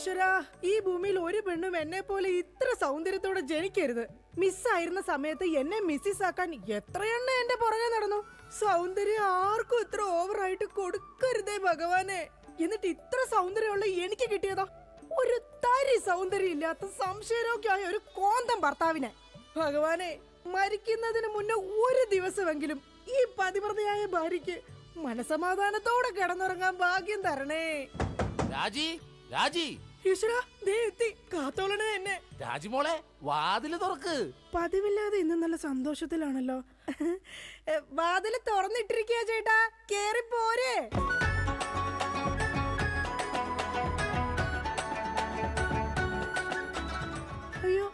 ഈശ്വരാ, ഈ ഭൂമിയിൽ ഒരു പെണ്ണും എന്നെ പോലെ ഇത്ര സൗന്ദര്യത്തോടെ ജനിക്കരുത്. മിസ്സായിരുന്ന സമയത്ത് എന്നെ മിസ്സിസ് ആക്കാൻ എത്രയെണ്ണ എന്റെ പുറകെ നടന്നു. സൗന്ദര്യം ആർക്കും ഇത്ര ഓവറായിട്ട് കൊടുക്കരുതേ ഭഗവാനെ. എന്നിട്ട് ഇത്ര സൗന്ദര്യമുള്ള എനിക്ക് കിട്ടിയതോ ഒരു തരി സൗന്ദര്യം ഇല്ലാത്ത സംശയരോഗ്യമായ ഒരു കോന്തം ഭർത്താവിനെ. ഭഗവാനെ, മരിക്കുന്നതിന് മുന്നേ ഒരു ദിവസമെങ്കിലും ഈ പതിവ്രതയായ ഭാര്യയ്ക്ക് മനസമാധാനത്തോടെ കിടന്നുറങ്ങാൻ ഭാഗ്യം തരണേ. രാജി, രാജി, ഈശ്വരാ, ദേ എത്തി. കാത്തോളണേ എന്നെ. രാജിമോളെ, വാതില് തുറക്ക്. പതിവില്ലാതെ ഇന്ന് നല്ല സന്തോഷത്തിലാണല്ലോ. വാതില് തുറന്നിട്ടിരിക്കുക ചേട്ടാ, കേറി പോരെ. അയ്യോ,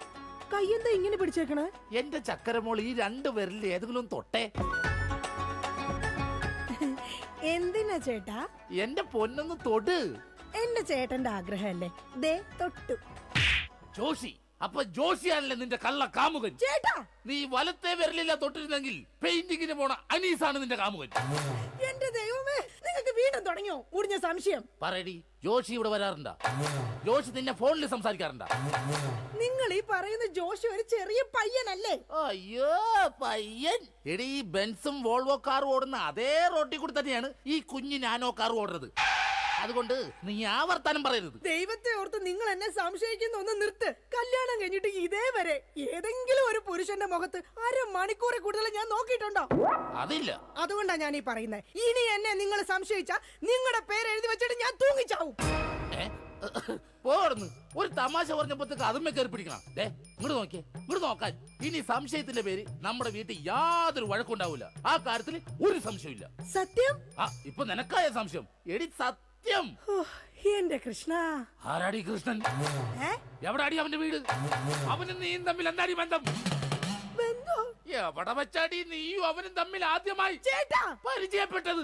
കയ്യെന്താ ഇങ്ങനെ പിടിച്ചേക്കണേ? എന്റെ ചക്കരമോൾ ഈ 2 വിരലിൽ ഏതെങ്കിലും തൊട്ടേ. എന്തിനാ ചേട്ടാ? എന്റെ പൊന്നൊന്ന് തൊട്. എന്റെ ചേട്ടന്റെ ആഗ്രഹമല്ലേ, ദേ തൊട്ടു. ജോഷി, അപ്പൊ ജോഷിയാണല്ലേ നിന്റെ കള്ള കാമുകൻ? ചേട്ടാ, നീ വലത്തെ വിരലില്ല തൊട്ടിരുന്നെങ്കിൽ പെയിന്റിങ്ങിന് പോണ അനീസാണ് നിന്റെ കാമുകൻ. എന്റെ ദൈവമേ, നിങ്ങൾക്ക് വീണ്ടും തുടങ്ങിയോ മുടിഞ്ഞ സംശയം? പറയടി, ജോഷി ഇവിടെ വരാറുണ്ടാ? ജോഷി നിന്നെ ഫോണിൽ സംസാരിക്കാറുണ്ടാ? നിങ്ങൾ ഈ പറയുന്ന ജോഷി ഒരു ചെറിയ പയ്യനല്ലേ? അയ്യോ, പയ്യൻ. എടി, ഈ ബെൻസും വോൾവോ കാറും ഓടുന്ന അതേ റോട്ടിൽ കൂടി തന്നെയാണ് ഈ കുഞ്ഞു നാനോ കാർ ഓടുന്നത്. അതുകൊണ്ട് നീ ആവർത്തനം പറയരുത്. ദൈവത്തെ ഓർത്ത് നിങ്ങൾ എന്നെ സംശയിക്കുന്ന ഒന്ന് നിർത്ത്. കല്യാണം കഴിഞ്ഞിട്ട് ഇതേവരെ ഏതെങ്കിലും ഒരു പുരുഷന്റെ മുഖത്ത് 1/2 മണിക്കൂറിൽ കൂടുതൽ ഞാൻ നോക്കിയിട്ടുണ്ടോ? അതില്ല. അതുകൊണ്ടാ ഞാൻ ഈ പറയുന്നത്. ഇനി എന്നെ നിങ്ങൾ സംശയിച്ചാ നിങ്ങളുടെ പേര് എഴുതി വെച്ചിട്ട് ഞാൻ തൂങ്ങിച്ചാവും. പോർന്ന് ഒരു തമാശ പറഞ്ഞപ്പോഴത്തേക്ക് അതുമ്മേ കയറി പിടിക്കണം. ഇങ്ങോട്ട് നോക്കിയേ, ഇങ്ങോട്ട് നോക്കാൻ. ഇനി സംശയത്തിന്റെ പേര് നമ്മുടെ വീട്ടിൽ യാതൊരു വഴക്കുണ്ടാവില്ല. ആ കാര്യത്തിൽ ഒരു സംശയമില്ല. സത്യം? ഇപ്പൊ നിനക്കായ സംശയം. എടി സത്യം. എന്റെ കൃഷ്ണ. ആരാടി കൃഷ്ണൻ? എവിടാടി അവന്റെ വീട്? അവനും നീയും തമ്മിൽ എന്താടി ബന്ധം? എവിടെ വെച്ചാടി നീയും അവനും തമ്മിൽ ആദ്യമായി പരിചയപ്പെട്ടത്?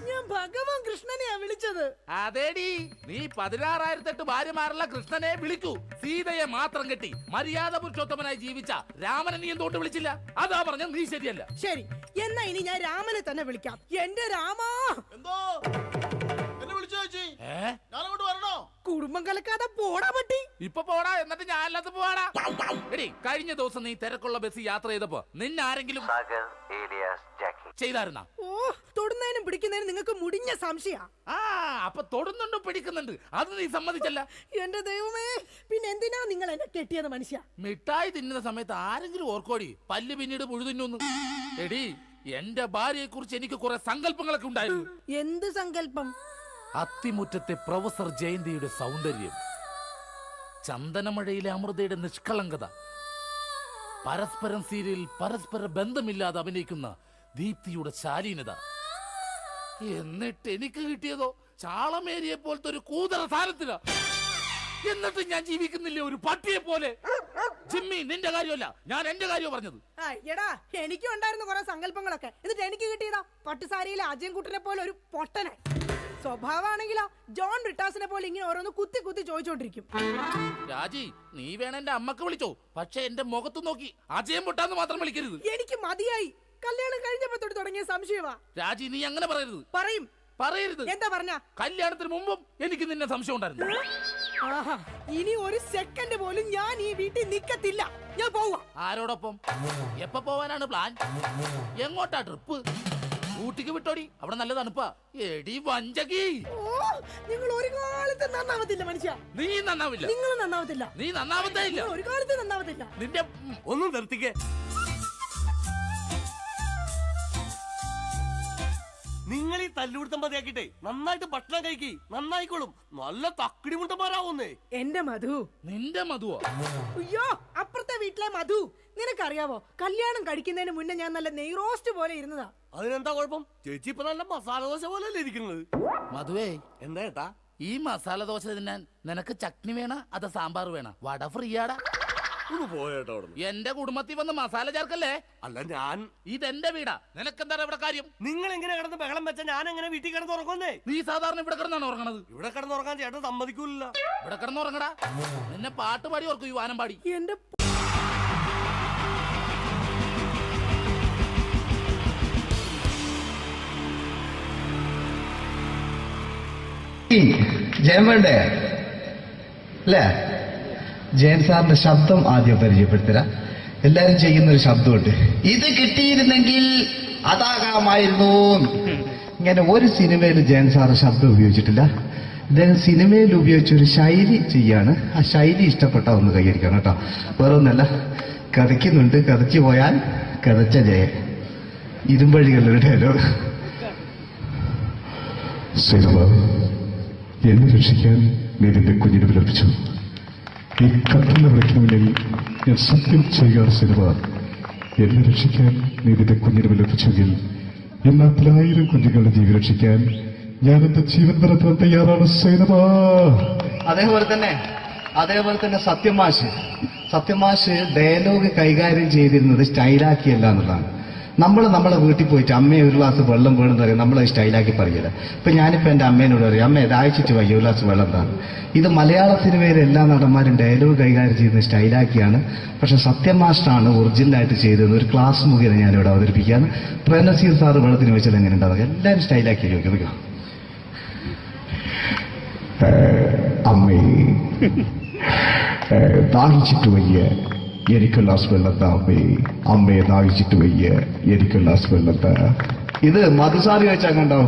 ഞാൻ ഭഗവാൻ കൃഷ്ണനെയാ വിളിച്ചത്. അതേടി, നീ 16,008 ഭാര്യമാരുള്ള കൃഷ്ണനെ വിളിക്കൂ. സീതയെ മാത്രം കെട്ടി മര്യാദ പുരുഷോത്തമനായി ജീവിച്ച രാമനെ നീ എന്തുകൊണ്ട് വിളിച്ചില്ല? അതാ പറഞ്ഞ നീ ശരിയല്ല. ശരി, എന്നാ ഇനി ഞാൻ രാമനെ തന്നെ വിളിക്കാം. എന്റെ രാമാ. എന്തോ എന്നെ വിളിച്ചു ചേച്ചി? ഞാനങ്ങോട്ട് വരണോ? കുടുംബം കലക്കാതെ പോടാ പട്ടി. ഇപ്പൊ പോടാ, എന്നിട്ട് ഞാൻ അല്ലാത്ത പോവാടാ. എടി, കഴിഞ്ഞ ദിവസം നീ തിരക്കുള്ള ബസ് യാത്ര ചെയ്തപ്പോ നിന്നെ ആരെങ്കിലും ചെയ്തായിരുന്നാ? ഓ, തൊടുന്നതിനും പിടിക്കുന്നതിനും നിങ്ങൾക്ക് മുടിഞ്ഞ സംശയ. അപ്പൊ തൊടുന്നുണ്ട്, പിടിക്കുന്നുണ്ട്, അത് നീ സമ്മതിച്ചല്ല. എന്റെ ദൈവമേ, പിന്നെ എന്തിനാ നിങ്ങൾ എന്നെ കെട്ടിയത് മനുഷ്യ? മിഠായി തിന്നുന്ന സമയത്ത് ആരെങ്കിലും ഓർക്കോടി പല്ല് പിന്നീട് മുഴുതിന്നു? എടി, എന്റെ ഭാര്യയെ കുറിച്ച് എനിക്ക് കുറെ സങ്കല്പങ്ങളൊക്കെ ഉണ്ടായിരുന്നു. എന്ത് സങ്കല്പം? അത്തിമുറ്റത്തെ പ്രൊഫസർ ജയന്തിയുടെ സൗന്ദര്യം, ചന്ദനമഴയിലെ അമൃതയുടെ നിഷ്കളങ്കത, പരസ്പരം സീരിയലിൽ പരസ്പര ബന്ധമില്ലാതെ അഭിനയിക്കുന്ന ദീപ്തിയുടെ ശാലീനത. എന്നിട്ട് എനിക്ക് കിട്ടിയതോ ചാളമേരിയെ പോലത്തെ ഒരു കൂതറ സാരത്തില. എന്നിട്ട് ഞാൻ ജീവിക്കുന്നില്ലേ ഒരു പട്ടിയെ പോലെ? ജിമ്മി, നിന്റെ കാര്യമല്ല, ഞാൻ എന്റെ കാര്യം പറഞ്ഞത്. എടാ, എനിക്കും ഉണ്ടായിരുന്നു കുറെ സങ്കല്പങ്ങളൊക്കെ. എന്നിട്ട് എനിക്ക് കിട്ടിയതാ പട്ടുസാരിയിലെ അജയൻകുട്ടനെ പോലെ ഒരു പൊട്ടനെ. സ്വഭാവമാണെങ്കിലോ ജോൺ ബ്രിട്ടാസിനെ പോലെ ഇങ്ങനെ ഓരോന്ന് കുത്തി കുത്തി ചോദിച്ചോണ്ടിരിക്കും. രാജി, നീ വേണം എന്റെ അമ്മക്ക് വിളിച്ചോ, പക്ഷെ എന്റെ മുഖത്ത് നോക്കി അജയം പൊട്ടാന്ന് മാത്രം വിളിക്കരുത്. എനിക്ക് മതിയായി. കല്യാണം കഴിഞ്ഞപ്പോ തൊട്ട് തുടങ്ങിയ സംശയമാ. രാജി, നീ അങ്ങനെ പറയരുത്. പറയരുത്. എന്താ പറഞ്ഞ? കല്യാണത്തിന് മുമ്പും എനിക്ക് നിന്നെ സംശയം ഉണ്ടായിരുന്നു. ഇനി ഒരു സെക്കൻഡ് പോലും ഞാൻ ഈ വീട്ടിൽ നിക്കത്തില്ല. ഞാൻ പോവാ. ആരോടൊപ്പം? എപ്പോ പോവാനാണ് പ്ലാൻ? എങ്ങോട്ടാ ട്രിപ്പ്? ഊട്ടിക്ക് വിട്ടോടി, അവിടെ നല്ല തണുപ്പാ. എടി വഞ്ചകി, നിങ്ങൾ ഒരു കാലത്ത് നന്നാവത്തില്ല മനുഷ്യ. നീ നന്നാവില്ല. നിങ്ങൾ നന്നാവത്തില്ല. നീ നന്നാവത്തേ ഇല്ല. ഒരു കാലത്ത് നന്നാവത്തില്ല. നിന്റെ ഒന്നും നിർത്തിക്കേ. നിങ്ങൾ ഈ തല്ലുപിടുത്തം മതിയാക്കിട്ടെ നന്നായിട്ട് ഭക്ഷണം കഴിക്കി, നന്നായിക്കോളും. നല്ല തക്കിടി മുണ്ടന്മാരാവുന്നേ. എന്റെ മധു. നിന്റെ മധുവോ? അയ്യോ, അപ്പുറത്തെ വീട്ടിലെ മധു. നിനക്കറിയാവോ, കല്യാണം കഴിക്കുന്നതിന് മുന്നേ ഞാൻ നല്ല നെയ് റോസ്റ്റ് പോലെ ഇരുന്നതാ. അതിനെന്താ കുഴപ്പം? ചേച്ചി ഇപ്പൊ നല്ല മസാല ദോശ പോലെ ഇരിക്കുന്നത്. മധുവേ, എന്താ ഏട്ടാ? ഈ മസാല ദോശ തിന്നാൻ നിനക്ക് ചട്നി വേണ അതോ സാമ്പാർ വേണ? വട ഫ്രീയാടാ. പോയേട്ടോ. എന്റെ കുടുംബത്തിൽ വന്ന് മസാല ചേർക്കല്ലേ. അല്ല, ഞാൻ ഇതെന്റെ വീടാ, നിനക്കെന്താ ഇവിടെ കാര്യം? നിങ്ങൾ എങ്ങനെ കിടന്ന് ബഹളം വെച്ചാ ഞാൻ എങ്ങനെ വീട്ടിൽ കിടന്ന് ഉറങ്ങുന്നേ? നീ സാധാരണ ഇവിടെ കിടന്നാണ് ഉറങ്ങണത്. ഇവിടെ കിടന്നുറങ്ങാൻ ചേട്ടൻ സമ്മതിക്കൂല. ഇവിടെ കിടന്ന് ഉറങ്ങടാ. നിന്നെ പാട്ട് പാടി ഓർക്കും, ഈ വാനം പാടി. എന്റെ ജയൻ വേണ്ടേ അല്ലേ? ജയൻ സാറിന്റെ ശബ്ദം ആദ്യം പരിചയപ്പെടുത്തരാ. എല്ലാരും ചെയ്യുന്ന ഒരു ശബ്ദമുണ്ട്, ഇത് കിട്ടിയിരുന്നെങ്കിൽ അതാകാമായിരുന്നു. ഇങ്ങനെ ഒരു സിനിമയിൽ ജയൻ സാറ് ശബ്ദം ഉപയോഗിച്ചിട്ടില്ല. അദ്ദേഹം സിനിമയിൽ ഉപയോഗിച്ച ഒരു ശൈലി ചെയ്യാണ്. ആ ശൈലി ഇഷ്ടപ്പെട്ട ഒന്ന് കൈകരിക്കണം കേട്ടോ. വേറെ ഒന്നല്ല, കഥയ്ക്കുന്നുണ്ട്, കഥച്ചു പോയാൽ കഥച്ച ജയൻ. ഇരുമ്പഴികളുടെ ഡയലോഗ്. സൈനബ, എന്നെ രക്ഷിക്കാൻ നീ നിന്റെ കുഞ്ഞിനെ വിലപിച്ചു. ഈ കത്തുന്ന വിളിക്കണമെങ്കിൽ ഞാൻ സത്യം ചെയ്യുകയാണ് സൈനബ. എന്നെ രക്ഷിക്കാൻ നീ നിന്റെ കുഞ്ഞിനെ വിലപിച്ചെങ്കിൽ ഈ നാട്ടിൽ 1000 കുഞ്ഞുങ്ങളുടെ ജീവൻ രക്ഷിക്കാൻ ഞാൻ എന്റെ ജീവൻ നടത്താൻ തയ്യാറാണ് സൈനബ. അതേപോലെ തന്നെ സത്യമാഷ് ഡയലോഗ് കൈകാര്യം ചെയ്തിരുന്നത് സ്റ്റൈലാക്കിയല്ല എന്നുള്ളതാണ്. നമ്മളെ വീട്ടിൽ പോയിട്ട് അമ്മയെ ഒരു ഗ്ലാസ് വെള്ളം വേണമെന്ന് പറയും, നമ്മളത് സ്റ്റൈലാക്കി പറയില്ല. ഇപ്പൊ ഞാനിപ്പോ എന്റെ അമ്മേനോട് പറയും, അമ്മ ദാഹിച്ചിട്ട് വയ്യ, ഒരു ഗ്ലാസ് വെള്ളം എന്താണ്. ഇത് മലയാള സിനിമയിലെ എല്ലാ നടന്മാരും ഡയലോഗ് കൈകാര്യം ചെയ്യുന്നത് സ്റ്റൈലാക്കിയാണ്. പക്ഷെ സത്യമാഷ്ടാണ് ഒറിജിനലായിട്ട് ചെയ്തത്. ഒരു ക്ലാസ് മുഖേന ഞാനിവിടെ അവതരിപ്പിക്കുകയാണ്. പ്രേംനസീർ സാറ് വെള്ളത്തിന് വെച്ചാൽ എങ്ങനെ ഉണ്ടാവുക? എല്ലാവരും സ്റ്റൈലാക്കി ചോദിക്കും. അമ്മേ, ദാഹിച്ചിട്ട് വയ്യ, എനിക്ക് ഗ്ലാസ് വെള്ളം താ അമ്മേ. അമ്മയെ ദാഹിച്ചിട്ട് വയ്യ, എനിക്ക് ഗ്ലാസ് വെള്ളം താ. ഇത് മധുസാരി വെച്ചാൽ കണ്ടോ,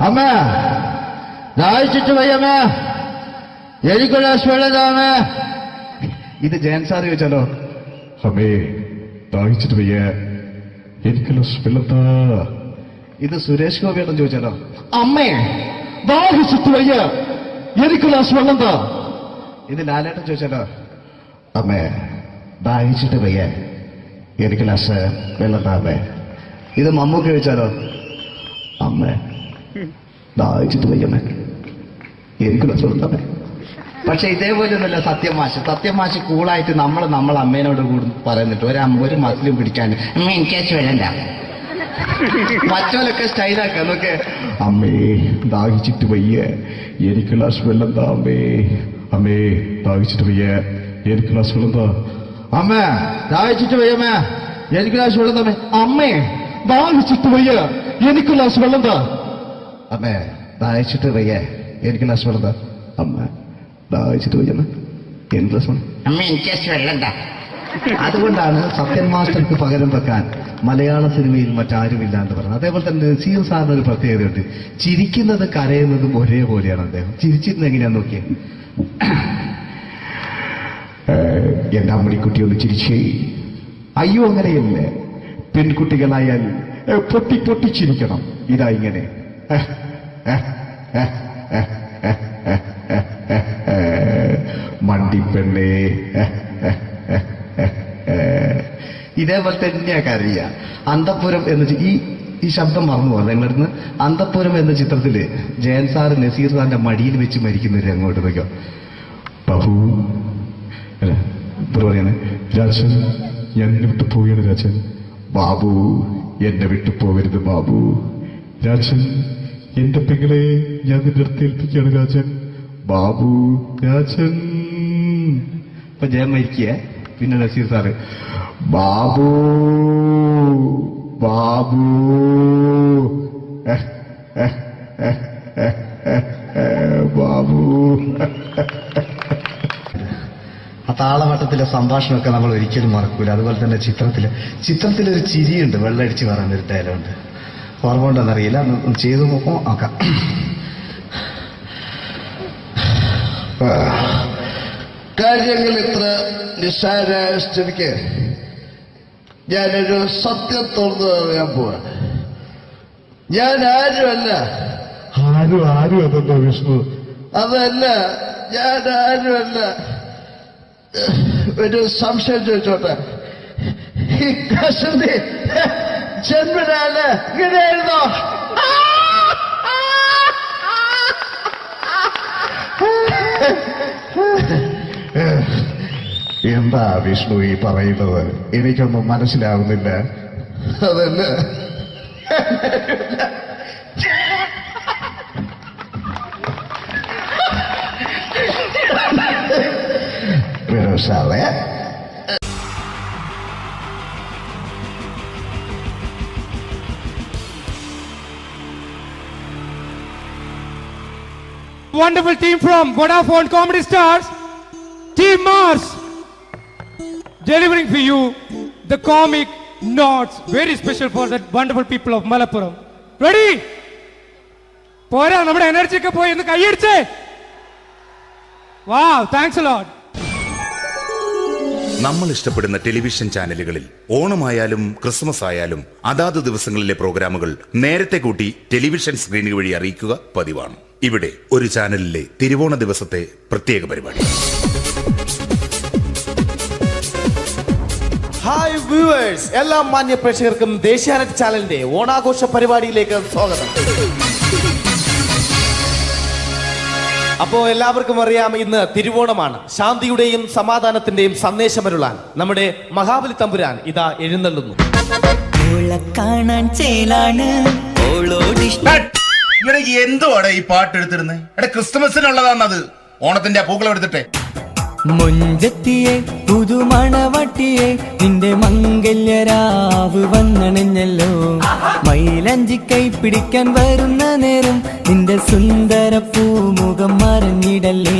അമ്മ ദാഹിച്ചിട്ട് വയ്യമ്മ, എനിക്ക് ഗ്ലാസ് വെള്ളം താ അമ്മ. ഇത് ജയൻ സാറി വെച്ചാലോ, അമ്മേ ദാഹിച്ചിട്ട് വയ്യ, എനിക്ക് ഗ്ലാസ് വെള്ളം താ. ഇത് സുരേഷ് ഗോപിയോടും ചോദിച്ചാലോ, അമ്മേ ദാഹിച്ചിട്ട് വയ്യ, എനിക്ക് ഗ്ലാസ് വെള്ളം താ. ഇത് ലാലേട്ടൻ ചോദിച്ചാലോ, അമ്മേ ദാഹിച്ചിട്ട് വയ്യ, എനിക്ക് ഗ്ലാസ് വെള്ളം താ അമ്മേ. ഇത് മമ്മൂക്ക് ചോദിച്ചാലോ, അമ്മേ ദാഹിച്ചിട്ട് വയ്യമ്മേ, എനിക്ക് ഗ്ലാസ് വെള്ളം താ അമ്മേ. പക്ഷെ ഇതേപോലെ ഒന്നുമല്ല സത്യമാഷ് കൂളായിട്ട് നമ്മളെ അമ്മേനോട് കൂടി പറയുന്നിട്ട് ഒരു മസിലും പിടിക്കാൻ അമ്മ എനിക്ക് വേണ്ട. മറ്റോലൊക്കെ സ്റ്റൈലാക്കുക നോക്കെ, അമ്മേ ദാഹിച്ചിട്ട് വയ്യ, എനിക്ക് ഗ്ലാസ് വെള്ളം താ അമ്മേ. അമ്മേ ദാഹിച്ചിട്ട് വയ്യ, എനിക്ക് ഗ്ലാസ് വെള്ളം താ. അമ്മ ദാഹിച്ചിട്ട് വയ്യമ്മ, എനിക്ക് ഗ്ലാസ് വെള്ളം താ. അമ്മേ ദാഹിച്ചിട്ട് വയ്യ, എനിക്ക് ഗ്ലാസ് വെള്ളം താ. അമ്മേ ദാഹിച്ചിട്ട് വയ്യ, എനിക്ക് ഗ്ലാസ് വെള്ളം താ. അമ്മ ദാഹിച്ചിട്ട് വയ്യമ്മ, എനിക്ക് ഗ്ലാസ് വെള്ളം. അമ്മ എനിക്ക് വെള്ളം താ. അതുകൊണ്ടാണ് സത്യൻ മാസ്റ്റർക്ക് പകരം വെക്കാൻ മലയാള സിനിമയിൽ മറ്റാരുമില്ല എന്ന് പറയുന്നത്. അതേപോലെ തന്നെ നസീർ സാറിന് ഒരു പ്രത്യേകതയുണ്ട്, ചിരിക്കുന്നത് കരയുന്നതും ഒരേപോലെയാണ്. അദ്ദേഹം ചിരിച്ചിരുന്നത് എങ്ങനെയാന്ന് നോക്കിയേ. എന്റെ അമ്മണിക്കുട്ടി ഒന്ന് ചിരിച്ചേ. അയ്യോ അങ്ങനെയല്ലേ, പെൺകുട്ടികളായാൽ പൊട്ടി ചിരിക്കണം. ഇതാ ഇങ്ങനെ മണ്ടിപ്പെണ്ണേ. ഇതേപോലെ തന്നെയാ കരയ. അന്തപ്പുരം എന്ന് ഈ ശബ്ദം മറന്നു പോകാം നിങ്ങളടുന്ന്. അന്തപ്പുരം എന്ന ചിത്രത്തില് ജയൻ സാറ് നസീർ സാറിന്റെ മടിയിൽ വെച്ച് മരിക്കുന്നവര് അങ്ങോട്ട് നോക്കോ. ബാബു അല്ല പറയാണ്, രാജൻ ഞാൻ എന്നെ വിട്ടു പോവുകയാണ് രാജൻ. ബാബു എന്നെ വിട്ടു പോകരുത് ബാബു. രാജൻ എന്റെ പെങ്ങളെ ഞാൻ നിന്റെ അടുത്ത് ഏൽപ്പിക്കുകയാണ് രാജൻ. ബാബു രാജൻ. ഇപ്പൊ ജയൻ മരിക്കുക, പിന്നെ നസീർ സാറ് ബാബു ബാബു ബാബു. ആ താളവട്ടത്തിലെ സംഭാഷണമൊക്കെ നമ്മൾ ഒരിക്കലും മറക്കൂല. അതുപോലെ തന്നെ ചിത്രത്തിലൊരു ചിരിയുണ്ട്, വെള്ളടിച്ച് പറയുന്ന ഒരു ഡയലോഗുണ്ട്. ഓർമ്മ ഉണ്ടെന്നറിയില്ല, ചെയ്തു നോക്കാം. കാര്യങ്ങൾ ഇത്ര നിസ്സാരമായ സ്ഥിതിക്ക് ഞാനൊരു സത്യം തുറന്നു പറയാൻ പോവാ. ഞാൻ ആരുമല്ല. ആരും അതെന്താ വിഷ്ണു? അതല്ല, ഞാൻ ആരുമല്ല. ഒരു സംശയം ചോദിച്ചോട്ടെ, ഈ കസന്തി ജന്മനാണ് ഇങ്ങനെയായിരുന്നോ? എന്താ വിഷ്ണു ഈ പറയുന്നത്? എനിക്കൊന്നും മനസ്സിലാവുന്നില്ല. അതല്ല, സാറേ wonderful team from Vodafone Comedy Stars, Team Mars, delivering for you the comic notes, very special for the wonderful people of Malappuram. Ready? പോരാ, നമ്മുടെ എനർജി ഒക്കെ പോയി ഒന്ന് കൈയടിച്ചേ. Wow, thanks a lot. നമ്മൾ ഇഷ്ടപ്പെടുന്ന ടെലിവിഷൻ ചാനലുകളിൽ ഓണമായാലും ക്രിസ്മസ് ആയാലും അതാത് ദിവസങ്ങളിലെ പ്രോഗ്രാമുകൾ നേരത്തെ കൂട്ടി ടെലിവിഷൻ സ്ക്രീനുകൾ വഴി അറിയിക്കുക പതിവാണ്. ഇവിടെ ഒരു ചാനലിലെ തിരുവോണ ദിവസത്തെ പ്രത്യേക പരിപാടി. ഹായ് വ്യൂവേഴ്സ്, എല്ലാ മാന്യ പ്രേക്ഷകർക്കും ദേശീയാനെറ്റ് ചാനലിന്റെ ഓണാഘോഷ പരിപാടിയിലേക്ക് സ്വാഗതം. അപ്പോ എല്ലാവർക്കും അറിയാം, ഇന്ന് തിരുവോണമാണ്. ശാന്തിയുടെയും സമാധാനത്തിന്റെയും സന്ദേശമരുളാൻ നമ്മുടെ മഹാബലി തമ്പുരാൻ ഇതാ എഴുന്നള്ളുന്നു. ഇവിടെ എന്തുവാടെ ഈ പാട്ട് എടുത്തിരുന്നത്? എടാ, ക്രിസ്മസിനുള്ളതാണത്. ഓണത്തിന്റെ പൂക്കളം എടുത്തിട്ടെ. മുഞ്ചത്തിയെ പുതുമണവട്ടിയെ നിന്റെ മംഗല്യരാവ് വന്നണഞ്ഞല്ലോ. മൈലഞ്ചി കൈ പിടിക്കാൻ വരുന്ന നേരം നിന്റെ സുന്ദര പൂമുഖം മറഞ്ഞിടല്ലേ.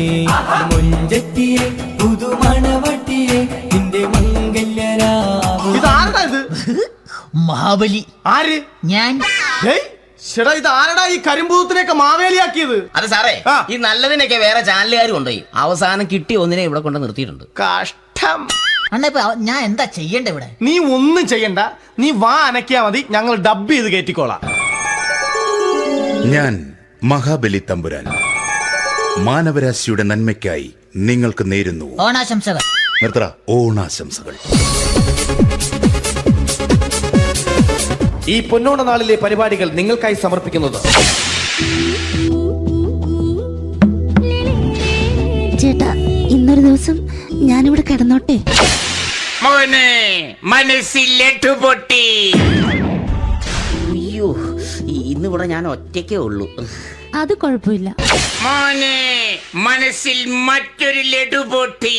മുഞ്ചത്തിയെ പുതുമണവട്ടിയെ നിന്റെ മംഗല്യരാവ്. ഇതാരടാ ഇത്? മഹാബലി. ആര്? ഞാൻ. ചേട്ടാ, ഇത് ആരടാ ഈ കരിമ്പൂത്തിനെയൊക്കെ മാവേലിയാക്കിയത്? അത് സാറേ, ഈ നല്ലതിനൊക്കെ വേറെ ചാനലുകാരും കൊണ്ടുപോയി അവസാനം കിട്ടിയ ഒന്നിനെ ഇവിടെ കൊണ്ട് നിർത്തിയിട്ടുണ്ട്. കഷ്ടം. അണ്ണ ഇപ്പൊ ഞാൻ എന്താ ചെയ്യണ്ടേ ഇവിടെ? നീ ഒന്നും ചെയ്യണ്ട, നീ വാ അനക്കിയാ മതി, ഞങ്ങൾ ഡബ് ചെയ്ത് കയറ്റിക്കോളാം. ഞാൻ മഹാബലി തമ്പുരാൻ മാനവരാശിയുടെ നന്മയ്ക്കായി നിങ്ങൾക്ക് നേരുന്നു ഓണാശംസകൾ. നിർത്തറ ഓണാശംസകൾ. ഈ പൊന്നോണ നാളിലെ പരിപാടികൾ നിങ്ങൾക്കായി സമർപ്പിക്കുന്നത് ചേട്ടാ, ഇന്നൊരു ദിവസം ഞാനിവിടെ കിടന്നോട്ടെ. മോനെ മനസ്സിലെട്ടു പൊട്ടി. അയ്യോ, ഇന്നിവിടെ ഞാൻ ഒറ്റയ്ക്കേ ഉള്ളൂ. അത് കുഴപ്പമില്ല. മോനെ മനസ്സിൽ മറ്റൊരു ലഡു പൊട്ടി.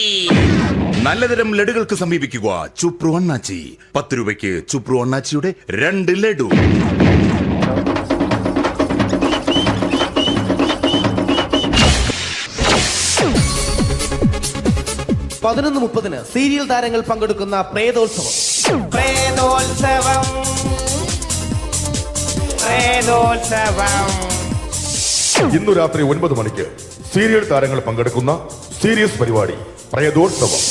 നല്ലതരം ലഡുകൾക്ക് സമീപിക്കുക ചുപ്രു അണ്ണാച്ചി. 10 രൂപയ്ക്ക് ചുപ്രു അണ്ണാച്ചിയുടെ 2 ലഡു. പതിനൊന്ന് 30 സീരിയൽ താരങ്ങൾ പങ്കെടുക്കുന്ന പ്രേതോത്സവം. ഇന്നു രാത്രി 9 മണിക്ക് സീരിയൽ താരങ്ങൾ പങ്കെടുക്കുന്ന സീരിയസ് പരിപാടി പ്രേതോത്സവം.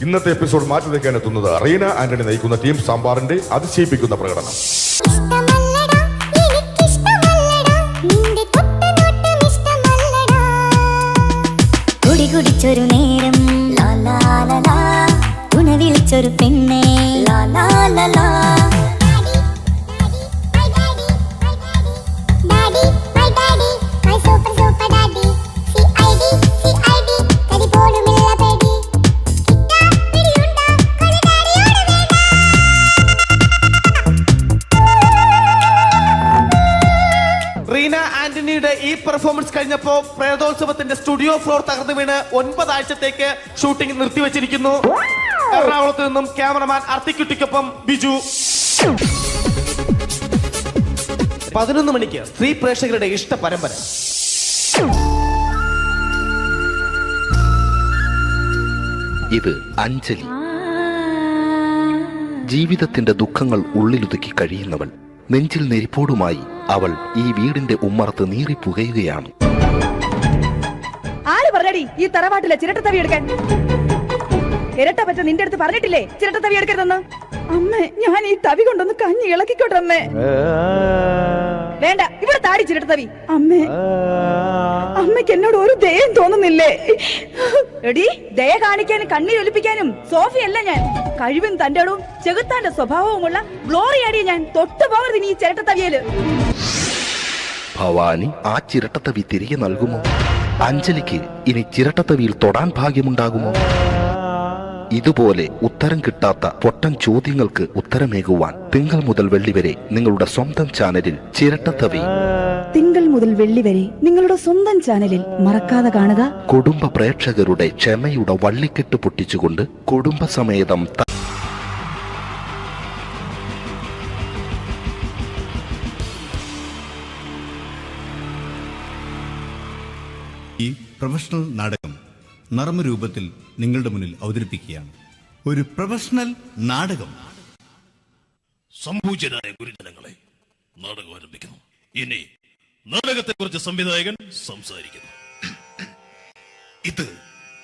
ഇന്നത്തെ എപ്പിസോഡ് മാറ്റി വയ്ക്കാൻ എത്തുന്നത് റീന ആന്റണി നയിക്കുന്ന ടീം സാമ്പാറിന്റെ അതിശയിപ്പിക്കുന്ന പ്രകടനം. കുടിച്ചൊരു നേരം വിളിച്ചൊരു പെണ്ണെ റീന ആന്റണിയുടെ ഈ പെർഫോമൻസ് കഴിഞ്ഞപ്പോ പ്രേതോത്സവത്തിന്റെ സ്റ്റുഡിയോ ഫ്ലോർ തകർന്നു വീണ് 9 ആഴ്ചത്തേക്ക് ഷൂട്ടിംഗ് നിർത്തിവെച്ചിരിക്കുന്നു. എറണാകുളത്ത് നിന്നും ക്യാമറമാൻ അർത്തിക്കുട്ടിക്കൊപ്പം ബിജു. 11 മണിക്ക് സ്ത്രീ പ്രേക്ഷകരുടെ ഇഷ്ട പരമ്പര. ഇത് അഞ്ജലി. ജീവിതത്തിന്റെ ദുഃഖങ്ങൾ ഉള്ളിലൊതുക്കി കഴിയുന്നവൾ. നെഞ്ചിൽ നെരിപ്പോടുമായി അവൾ ഈ വീടിന്റെ ഉമ്മറത്ത് നീറിപ്പുകയുകയാണ്. ആര് പറഞ്ഞടി ഈ തറവാട്ടിലെ ചിരട്ടത്തവി എടുക്കാൻ? ഇരട്ട പറ്റ നിന്റെ അടുത്ത് പറഞ്ഞിട്ടില്ലേ ചിരട്ടത്തവി എടുക്കരുതെന്ന്? അമ്മേ, ഞാൻ ഈ തവി കൊണ്ടൊന്ന് കഞ്ഞി ഇളക്കിക്കോട്ടെ അമ്മേ. വേണ്ട, ഇവിടെ താടി ചിരട്ടത്തവി. അമ്മേ, അമ്മയ്ക്ക് എന്നോട് ഒരു ദയം തോന്നുന്നില്ലേ? എടി, ദയ കാണിക്കാനും കണ്ണീരൊലിപ്പിക്കാനും സോഫിയല്ല ഞാൻ. കഴിവും തന്റെടും ചെകുത്താന്റെ സ്വഭാവവുമുള്ള ഗ്ലോറിയാടിയ ഞാൻ. തൊട്ടു പോകരുത് നീ ചിരട്ടത്തവിയല്. ഭവാനി ആ ചിരട്ടത്തവി തിരികെ നൽകുമോ? അഞ്ജലിക്ക് ഇനി ചിരട്ടത്തവിയിൽ തൊടാൻ ഭാഗ്യമുണ്ടാകുമോ? ഇതുപോലെ ഉത്തരം കിട്ടാത്ത പൊട്ടൻ ചോദ്യങ്ങൾക്ക് ഉത്തരമേകുവാൻ തിങ്കൾ മുതൽ വെള്ളി വരെ നിങ്ങളുടെ സ്വന്തം ചാനലിൽ ചിരട്ടത്തവി. തിങ്കൾ മുതൽ വെള്ളി വരെ നിങ്ങളുടെ സ്വന്തം ചാനലിൽ മറക്കാതെ കാണുക. കുടുംബ പ്രേക്ഷകരുടെ ക്ഷമയുടെ വള്ളിക്കെട്ട് പൊട്ടിച്ചുകൊണ്ട് കുടുംബസമേതം പ്രൊഫഷണൽ നാടകം നർമ്മരൂപത്തിൽ നിങ്ങളുടെ മുന്നിൽ അവതരിപ്പിക്കുകയാണ്. ഒരു പ്രൊഫഷണൽ നാടകം. സംപൂജ്യരായ ഗുരുജനങ്ങളെ, നാടകം ആരംഭിക്കുന്നു. ഇനി നാടകത്തെക്കുറിച്ച് സംവിധായകൻ സംസാരിക്കുന്നു. ഇത്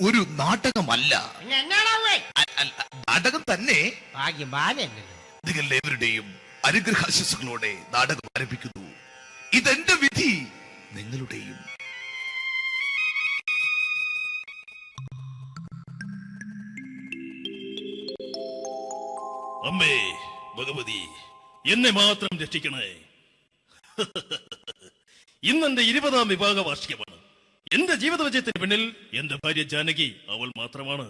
ഒരു നാടകമല്ല, നാടകം തന്നെ. നിങ്ങളെവരുടെയും അനുഗ്രഹാശിസുകളോടെ നാടകം ആരംഭിക്കുന്നു. ഇതെന്റെ വിധി, നിങ്ങളുടെയും. അമ്മേ ഭഗവതി, എന്നെ മാത്രം രക്ഷിക്കണേ. ഇന്നെന്റെ 20ാം വിവാഹ വാർഷികമാണ്. എന്റെ ജീവിത വിജയത്തിന് പിന്നിൽ എന്റെ ഭാര്യ ജാനകി അവൾ മാത്രമാണ്.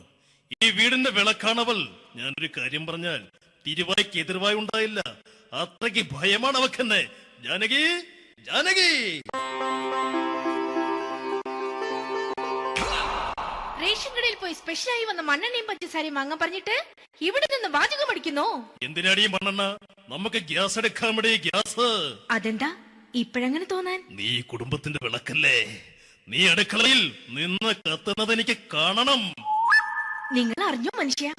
ഈ വീടിന്റെ വിളക്കാണവൾ. ഞാനൊരു കാര്യം പറഞ്ഞാൽ തിരുവായ്ക്ക് എതിർവായി ഉണ്ടായില്ല. അത്രയ്ക്ക് ഭയമാണ് അവക്കെന്നെ. ജാനകി, ജാനകി. റേഷൻ കടയിൽ പോയി സ്പെഷ്യലായി വന്ന മണ്ണെണ്ണയും പഞ്ചസാരയും വാങ്ങാൻ പറഞ്ഞിട്ട് ഇവിടെ നിന്ന് വാചകം അടിക്കുന്നോ? എന്തിനാടി മണ്ണെണ്ണ? നമുക്ക് ഗ്യാസ് എടുക്കാൻ വേണ്ടി ഗ്യാസ്. അതെന്താ ഇപ്പഴങ്ങനെ തോന്നാൻ? നീ കുടുംബത്തിന്റെ വിളക്കല്ലേ. നീ അടുക്കളയിൽ നിന്ന് കത്തുന്നത് എനിക്ക് കാണണം. നിങ്ങൾ അറിഞ്ഞോ മനുഷ്യ,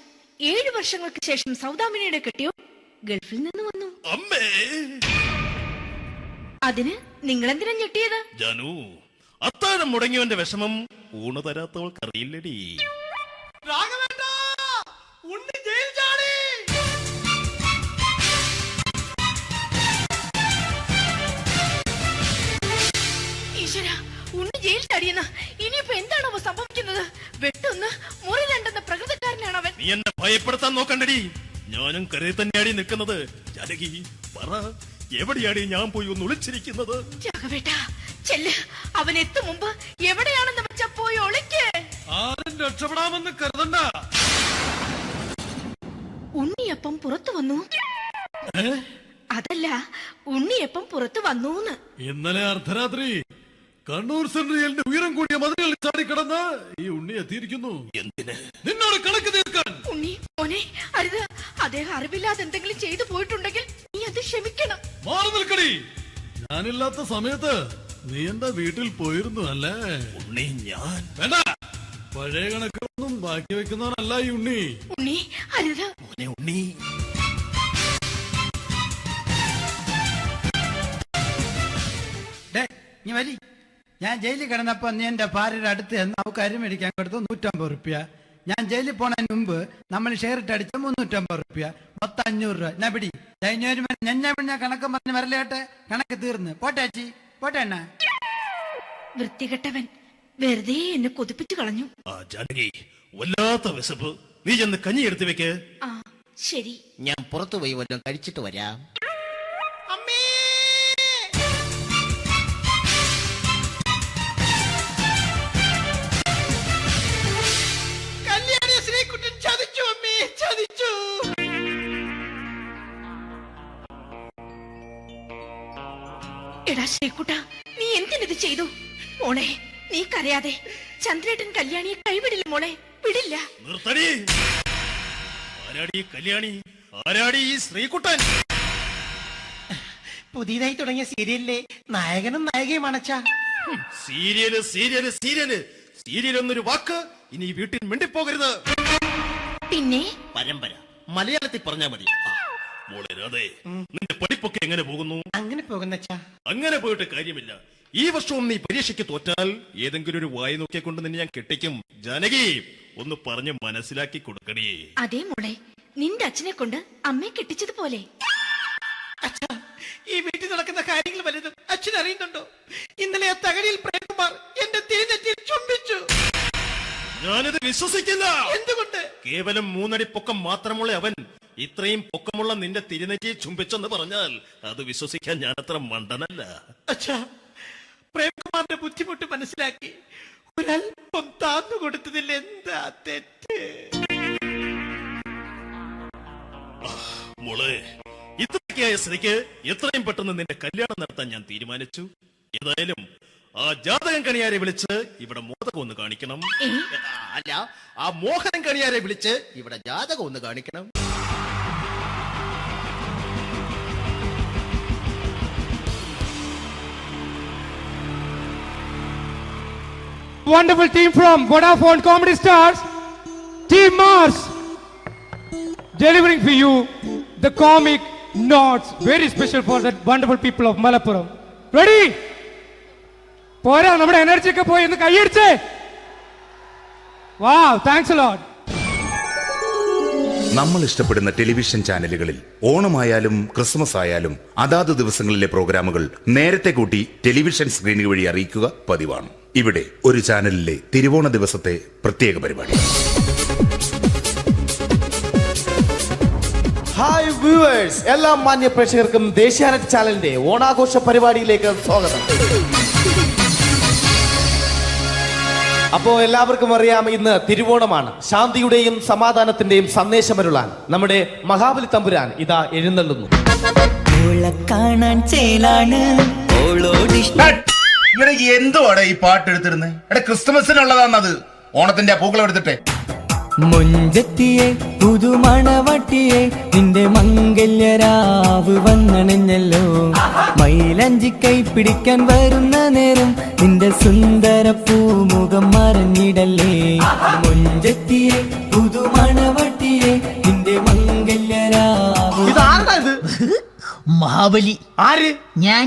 7 വർഷങ്ങൾക്ക് ശേഷം സൗദാമിനിയുടെ കെട്ടിയോ ഗൾഫിൽ നിന്ന് വന്നു. അമ്മേ, അതിന് നിങ്ങൾ എന്തിനാ ഞെട്ടിയത്? ജാനു, അത്താഴം മുടങ്ങിയവന്റെ വിഷമം ഊണ് തരാത്തവൾക്ക് അറിയില്ലടി. ഈശ്വര, ഉണ്ണി ജയിൽ ചാടിയെന്ന്. ഇനിയിപ്പോ എന്താണോ സംഭവിക്കുന്നത്? വെട്ടൊന്ന് മുറി രണ്ടെന്ന പ്രകൃതക്കാരനാണ് അവൻ. നീ എന്നെ ഭയപ്പെടുത്താൻ നോക്കണ്ടടി. ഞാനും കരയിൽ തന്നെയാടി നിൽക്കുന്നത്. ജാനകി, പറ, എവിടെയാടി ഞാൻ പോയി ഒന്ന് ഒളിച്ചിരിക്കുന്നത്? രാഘവേട്ടാ, ചെല്ല്. അവൻ എത്തും മുമ്പ് എവിടെയാണെന്ന് വെച്ചാ പോയി ഒളിക്ക്. ആരും രക്ഷപ്പെടാമെന്ന് കരുതണ്ട. ഉണ്ണിയപ്പം പുറത്തു വന്നു. അതല്ല, ഉണ്ണിയപ്പം പുറത്തു വന്നൂന്ന്. ഇന്നലെ അർദ്ധരാത്രി കണ്ണൂർ സെൻട്രലിന്റെ ഉയരം കൂടിയ മതിലുകളിൽ ചാടിക്കിടന്ന് ഈ ഉണ്ണി എത്തിയിരിക്കുന്നു. എന്തിന്? നിന്നോട് കണക്ക് തീർക്കാൻ. ഉണ്ണി മോനെ, അരുത്. അദ്ദേഹം അറിവില്ലാതെ എന്തെങ്കിലും ചെയ്തു പോയിട്ടുണ്ടെങ്കിൽ നീ അത് ക്ഷമിക്കണം. മാറി നിൽക്കടി. ഞാനില്ലാത്ത സമയത്ത് നീ എന്റെ വീട്ടിൽ പോയിരുന്നു അല്ലേ? ഉണ്ണി, ഞാൻ വേണ്ട. പഴയ കണക്കൊന്നും ബാക്കി വെക്കുന്നവനല്ല ഈ ഉണ്ണി. ഉണ്ണി, അരുത്. മോനെ ഉണ്ണി. നീ വരി. ഞാൻ ജയിലിൽ കിടന്നപ്പോ നീ എന്റെ ഭാര്യയുടെ അടുത്ത് എന്ന് അവക്ക് അരി മേടിക്കാൻ കൊടുത്തു 150 റുപ്യ. ഞാൻ ജയിലിൽ പോണതിന് മുമ്പ് നമ്മൾ ഷെയർ ഇട്ട് അടിച്ച 350 റുപ്യ, മൊത്തം 500 രൂപ. ഞാൻ പിടി. ഞാൻ കണക്ക് പറഞ്ഞ് വരലേട്ടെ. കണക്ക് തീർന്ന്. പോട്ടെ അച്ചി, പോട്ടെ അണ്ണ. വൃത്തികെട്ടവൻ വെറുതെ എന്നെ കൊതിപ്പിച്ചു കളഞ്ഞു. ജാനകി, വല്ലാത്ത വിശപ്പ്. നീ ചെന്ന് കഞ്ഞി എടുത്തു വെക്ക്. ആ ശരി. ഞാൻ പുറത്തു പോയി വല്ലതും കഴിച്ചിട്ട് വരാം. എടാ ശ്രീകുട്ട, നീ എന്തിനിത് ചെയ്തു? മോളെ, നീ കരയാതെ. ചന്ദ്രേട്ടൻ കല്യാണിയെ കൈവിടില്ല മോളെ, വിടില്ല. നിർത്തടി. ആരാടി കല്യാണി? ആരാടി ഈ ശ്രീകുട്ടൻ? പുതിയതായി തുടങ്ങിയ സീരിയലിലെ നായകനും നായികയും അണച്ച. സീരിയല് സീരിയല് സീരിയല് സീരിയൽ എന്നൊരു വാക്ക് ഇനി ഈ വീട്ടിൽ മിണ്ടിപ്പോകരുത്. പിന്നെ പരമ്പര മലയാളത്തിൽ പറഞ്ഞാ മതി. മോളെ രാധേ, നിന്റെ പഠിപ്പൊക്കെ എങ്ങനെ പോകുന്നു? അങ്ങനെ പോകുന്ന അങ്ങനെ പോയിട്ട് കാര്യമില്ല. ഈ വർഷവും നീ പരീക്ഷയ്ക്ക് തോറ്റാൽ ഏതെങ്കിലും ഒരു വായി നോക്കിയെ കൊണ്ട് നിന്നെ ഞാൻ കെട്ടിക്കും. ജാനകി, ഒന്ന് പറഞ്ഞ് മനസ്സിലാക്കി കൊടുക്കണേ. അതേ മോളെ, നിന്റെ അച്ഛനെ കൊണ്ട് അമ്മയെ കെട്ടിച്ചതുപോലെ. ഈ വീട്ടിൽ നടക്കുന്ന കാര്യങ്ങൾ വലുതും അച്ഛൻ അറിയുന്നുണ്ടോ? ഇന്നലെ ആ തകഴിയിൽ പ്രേംകുമാർ എന്റെ തിരിഞ്ഞെറ്റിൽ ചുംബിച്ചു. ഞാനിത് വിശ്വസിക്കില്ല. എന്തുകൊണ്ട്? കേവലം 3 അടി പൊക്കം മാത്രമുള്ള അവൻ ഇത്രയും പൊക്കമുള്ള നിന്റെ തിരുനെറ്റിയെ ചുംബിച്ചെന്ന് പറഞ്ഞാൽ അത് വിശ്വസിക്കാൻ ഞാൻ അത്ര മണ്ടനല്ല. അച്ഛാ, പ്രേംകുമാറിന്റെ ബുദ്ധിമുട്ട് മനസ്സിലാക്കി ഒരല്പം താന്നു കൊടുത്തതിൽ എന്താ തെറ്റ്? മോളെ, ഇത്രയ്ക്കായ സ്ഥിതിക്ക് എത്രയും പെട്ടെന്ന് നിന്റെ കല്യാണം നടത്താൻ ഞാൻ തീരുമാനിച്ചു. ഏതായാലും ആ ജാതകം കണിയാരെ വിളിച്ച് ഇവിടെ മോദകം ഒന്ന് കാണിക്കണം. അല്ല, ആ മോഹനം കണിയാരെ വിളിച്ച് ഇവിടെ ജാതകം ഒന്ന് കാണിക്കണം. wonderful team from Vodafone Comedy Stars, Team Mars, delivering for you the comic notes, very special for the wonderful people of Malappuram. Ready? പോരാ, നമ്മുടെ എനർജി ഒക്കെ പോയി ഒന്ന് കൈയടിച്ചേ. Wow, thanks a lot. നമ്മൾ ഇഷ്ടപ്പെടുന്ന ടെലിവിഷൻ ചാനലുകളിൽ ഓണമായാലും ക്രിസ്മസ് ആയാലും അതാത് ദിവസങ്ങളിലെ പ്രോഗ്രാമുകൾ നേരത്തെ കൂട്ടി ടെലിവിഷൻ സ്ക്രീനുകൾ വഴി അറിയിക്കുക പതിവാണ്. ഇവിടെ ഒരു ചാനലിലെ തിരുവോണ ദിവസത്തെ പ്രത്യേക പരിപാടി. ഹായ് വ്യൂവേഴ്സ്, എല്ലാ മാന്യ പ്രേക്ഷകർക്കും ദേശീയാനെറ്റ് ചാനലിന്റെ ഓണാഘോഷ പരിപാടിയിലേക്ക് സ്വാഗതം. അപ്പോ എല്ലാവർക്കും അറിയാം, ഇന്ന് തിരുവോണമാണ്. ശാന്തിയുടെയും സമാധാനത്തിന്റെയും സന്ദേശമരുളാൻ നമ്മുടെ മഹാബലി തമ്പുരാൻ ഇതാ എഴുന്നള്ളുന്നു. കാണാൻ ചേലാണ് എന്തുവാടെ ഈ പാട്ട് എടുത്തിരുന്നത്? എടാ, ക്രിസ്മസിനുള്ളതാണത്. ഓണത്തിന്റെ പൂക്കളം എടുത്തിട്ടെ. മുഞ്ചത്തിയെ പുതുമണവട്ടിയെ നിന്റെ മംഗല്യരാവ് വന്നണഞ്ഞല്ലോ. മൈലഞ്ചി കൈ പിടിക്കാൻ വരുന്ന നേരം നിന്റെ സുന്ദര പൂമുഖം മറഞ്ഞിടല്ലേ. മുഞ്ചത്തിയെ പുതുമണവട്ടിയെ നിന്റെ മംഗല്യരാവ്. ഇതാരടാ ഇത്? മഹാബലി. ആര്? ഞാൻ.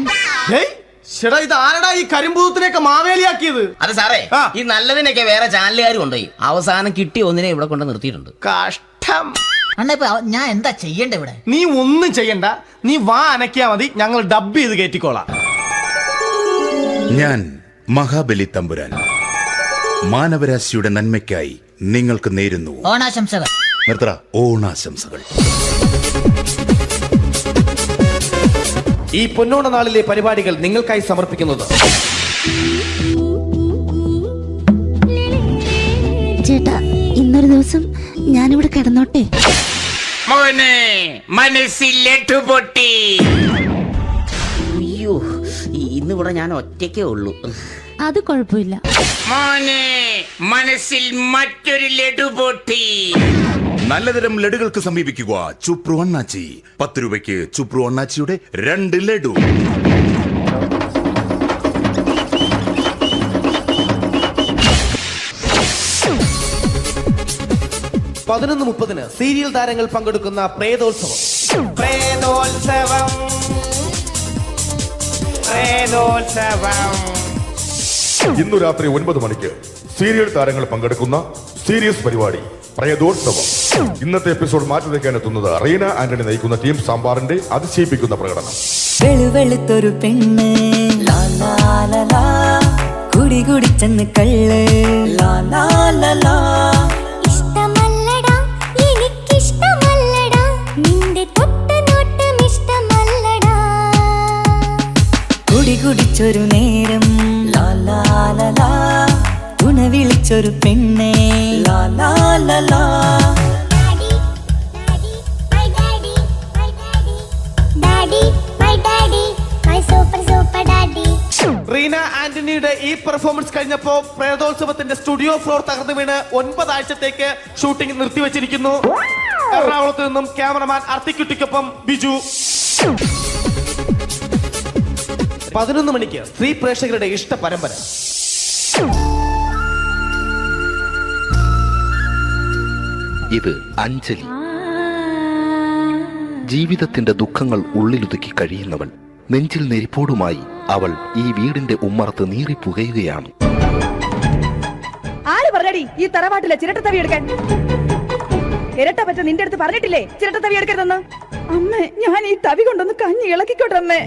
ചേട്ടാ, ഇത് ആരടാ ഈ കരിമ്പൂത്തിനെയൊക്കെ മാവേലിയാക്കിയത്? അതെ സാറേ, ഈ നല്ലതിനൊക്കെ വേറെ ചാനലുകാരും കൊണ്ടുപോയി അവസാനം കിട്ടിയ ഒന്നിനെ ഇവിടെ കൊണ്ട് നിർത്തിയിട്ടുണ്ട്. കഷ്ടം. ഞാൻ എന്താ ചെയ്യണ്ട ഇവിടെ? നീ ഒന്നും ചെയ്യണ്ട, നീ വാ അനക്കിയാ മതി, ഞങ്ങൾ ഡബ് ചെയ്ത് കയറ്റിക്കോളാം. ഞാൻ മഹാബലി തമ്പുരാൻ മാനവരാശിയുടെ നന്മയ്ക്കായി നിങ്ങൾക്ക് നേരുന്നു ഓണാശംസകൾ. നിർത്തറ, ഓണാശംസകൾ. ഈ പൊന്നോണ നാളിലെ പരിപാടികൾ നിങ്ങൾക്കായി സമർപ്പിക്കുന്നത് ചേട്ടാ, ഇന്നൊരു ദിവസം ഞാനിവിടെ കിടന്നോട്ടെ. അയ്യോ, ഇന്നിവിടെ ഞാൻ ഒറ്റയ്ക്കേ ഉള്ളൂ. അത് കുഴപ്പമില്ല. മനസ്സിൽ മറ്റൊരു ലഡു പൊട്ടി. നല്ലതരം ലഡുകൾക്ക് സമീപിക്കുക ചുപ്രു അണ്ണാച്ചി. 10 രൂപയ്ക്ക് ചുപ്രു അണ്ണാച്ചിയുടെ 2 ലഡു. 11:30 സീരിയൽ താരങ്ങൾ പങ്കെടുക്കുന്ന പ്രേതോത്സവം. ഇന്നു രാത്രി 9 മണിക്ക് സീരിയൽ താരങ്ങൾ പങ്കെടുക്കുന്ന സീരിയസ് പരിപാടി പ്രേതോത്സവം. ഇന്നത്തെ എപ്പിസോഡ് മാറ്റി വയ്ക്കാൻ എത്തുന്നത് റീന ആന്റണി നയിക്കുന്ന ടീം സാമ്പാറിന്റെ അതിശയിപ്പിക്കുന്ന പ്രകടനം. വെളുവെളുത്തൊരു പെണ്ണ് കുടി കുടിച്ചെന്ന് കള്ള് ഇഷ്ടമല്ലടാ, എനിക്കിഷ്ടമല്ലടാ, നിന്റെ തൊട്ട നോട്ടം ഇഷ്ടമല്ലടാ. കുടി കുടിച്ചൊരു നേരം തുണ വിളിച്ചൊരു പെണ്ണെ റീന ആന്റണിയുടെ ഈ പെർഫോമൻസ് കഴിഞ്ഞപ്പോ പ്രേതോത്സവത്തിന്റെ സ്റ്റുഡിയോ ഫ്ലോർ തകർന്നു വീണ് 9 ആഴ്ചത്തേക്ക് ഷൂട്ടിംഗ് നിർത്തിവെച്ചിരിക്കുന്നു. എറണാകുളത്ത് നിന്നും ക്യാമറമാൻ അർത്തിക്കുട്ടിക്കൊപ്പം ബിജു. 11 മണിക്ക് സ്ത്രീ പ്രേക്ഷകരുടെ ഇഷ്ട പരമ്പര. ഇത് അഞ്ജലി. ജീവിതത്തിന്റെ ദുഃഖങ്ങൾ ഉള്ളിലൊതുക്കി കഴിയുന്നവൾ. നെഞ്ചിൽ നെരിപ്പോടുമായി അവൾ ഈ വീടിന്റെ ഉമ്മറത്ത് നീറിപ്പുകയുകയാണ്. ആര് പറഞ്ഞടി ഈ തറവാട്ടിലെ ചിരട്ടത്തവി എടുക്കാൻ? ഇരട്ട പറ്റ നിന്റെ അടുത്ത് പറഞ്ഞിട്ടില്ലേ ചിരട്ടത്തവി എടുക്കരുതെന്ന്? അമ്മേ, ഞാൻ ഈ തവി കൊണ്ടൊന്ന് കഞ്ഞി ഇളക്കിക്കോട്ടെ അമ്മേ.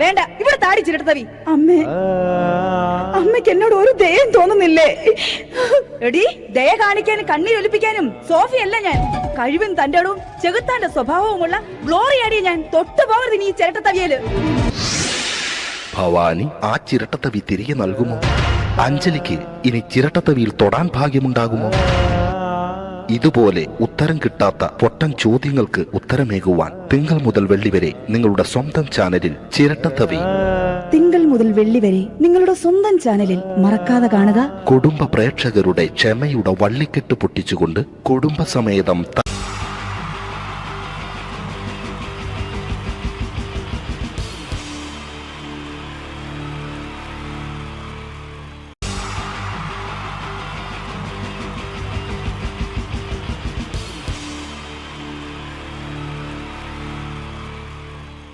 വേണ്ട, ഇവിടെ താടി ചിരട്ടത്തവി. അമ്മേ, അമ്മയ്ക്ക് എന്നോട് ഒരു ദയം തോന്നുന്നില്ലേ? എടി, ദയ കാണിക്കാനും കണ്ണീരൊലിപ്പിക്കാനും സോഫിയല്ല ഞാൻ. കഴിവും തന്റെടും ചെകുത്താന്റെ സ്വഭാവവുമുള്ള ഗ്ലോറിയാടിയ ഞാൻ. തൊട്ടു പോകരുത് നീ ചിരട്ടത്തവിയല്. ഭവാനി ആ ചിരട്ടത്തവി തിരികെ നൽകുമോ? അഞ്ജലിക്ക് ഇനി ചിരട്ടത്തവിയിൽ തൊടാൻ ഭാഗ്യമുണ്ടാകുമോ? ഇതുപോലെ ഉത്തരം കിട്ടാത്ത പൊട്ടൻ ചോദ്യങ്ങൾക്ക് ഉത്തരമേകുവാൻ തിങ്കൾ മുതൽ വെള്ളി വരെ നിങ്ങളുടെ സ്വന്തം ചാനലിൽ ചിരട്ടത്തവി. തിങ്കൾ മുതൽ വെള്ളി വരെ നിങ്ങളുടെ സ്വന്തം ചാനലിൽ മറക്കാതെ കാണുക. കുടുംബ പ്രേക്ഷകരുടെ ക്ഷമയുടെ വള്ളിക്കെട്ട് പൊട്ടിച്ചുകൊണ്ട് കുടുംബസമേതം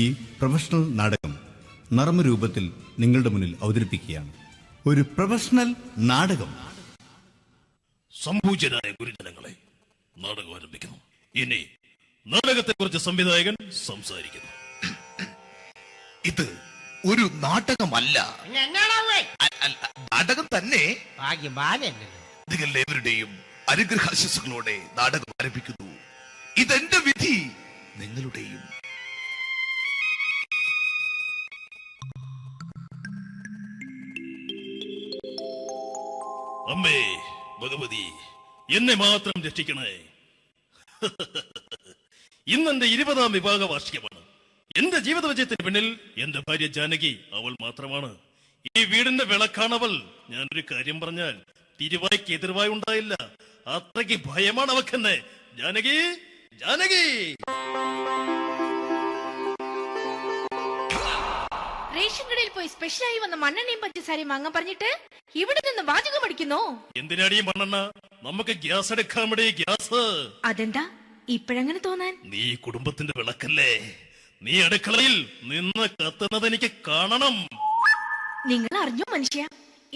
ഈ പ്രൊഫഷണൽ നാടകം നർമ്മരൂപത്തിൽ നിങ്ങളുടെ മുന്നിൽ അവതരിപ്പിക്കുകയാണ്. ഒരു പ്രൊഫഷണൽ നാടകം. സംപൂജ്യരായ ഗുരുജനങ്ങളെ, നാടകം ആരംഭിക്കുന്നു. ഇനി നാടകത്തെ കുറിച്ച് സംവിധായകൻ സംസാരിക്കുന്നു. ഇത് ഒരു നാടകമല്ല, നാടകം തന്നെ. നിങ്ങൾ ഏവരുടെയും അനുഗ്രഹാശിസുകളോടെ നാടകം ആരംഭിക്കുന്നു. ഇതെന്റെ വിധി, നിങ്ങളുടെയും. അമ്മേ ഭഗവതി, എന്നെ മാത്രം രക്ഷിക്കണേ. ഇന്നെന്റെ 20ാം വിവാഹ വാർഷികമാണ്. എന്റെ ജീവിത വിജയത്തിന് പിന്നിൽ എന്റെ ഭാര്യ ജാനകി അവൾ മാത്രമാണ്. ഈ വീടിന്റെ വിളക്കാണവൾ. ഞാനൊരു കാര്യം പറഞ്ഞാൽ തിരുവായ്ക്ക് എതിർവായി ഉണ്ടായില്ല. അത്രയ്ക്ക് ഭയമാണ് അവക്കെന്നെ. ജാനകി, ജാനകി. റേഷൻ കടയിൽ പോയി സ്പെഷ്യലായി വന്ന മണ്ണെണ്ണയും പഞ്ചസാരയും വാങ്ങാൻ പറഞ്ഞിട്ട് ഇവിടെ നിന്ന് വാചകം അടിക്കുന്നോ? എന്തിനാടി മണ്ണെണ്ണ? നമുക്ക് ഗ്യാസ് എടുക്കാൻ വേണ്ടി ഗ്യാസ്. അതെന്താ ഇപ്പഴങ്ങനെ തോന്നാൻ? നീ കുടുംബത്തിന്റെ വിളക്കല്ലേ. നീ അടുക്കളയിൽ നിന്ന് കത്തുന്നത് എനിക്ക് കാണണം. നിങ്ങൾ അറിഞ്ഞോ മനുഷ്യ,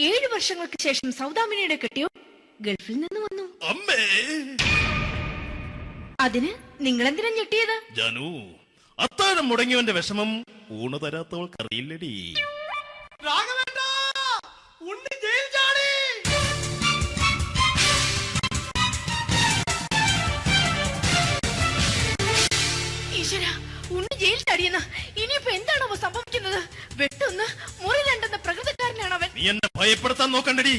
7 വർഷങ്ങൾക്ക് ശേഷം സൗദാമിനിയുടെ കെട്ടിയോ ഗൾഫിൽ നിന്ന് വന്നു. അമ്മേ, അതിന് നിങ്ങൾ എന്തിനാ ഞെട്ടിയത്? ജാനു, അത്താഴം മുടങ്ങിയവന്റെ വിഷമം ഊണ് തരാത്തവൾക്ക് അറിയില്ലടി. ഈശ്വര, ഉണ്ണി ജയിൽ ചാടിയെന്ന ഇനിയിപ്പോ എന്താണോ സംഭവിക്കുന്നത്? വെട്ടൊന്ന് മുറി രണ്ടെന്ന പ്രകൃതക്കാരനാണ് അവൻ. നീ എന്നെ ഭയപ്പെടുത്താൻ നോക്കണ്ടടി.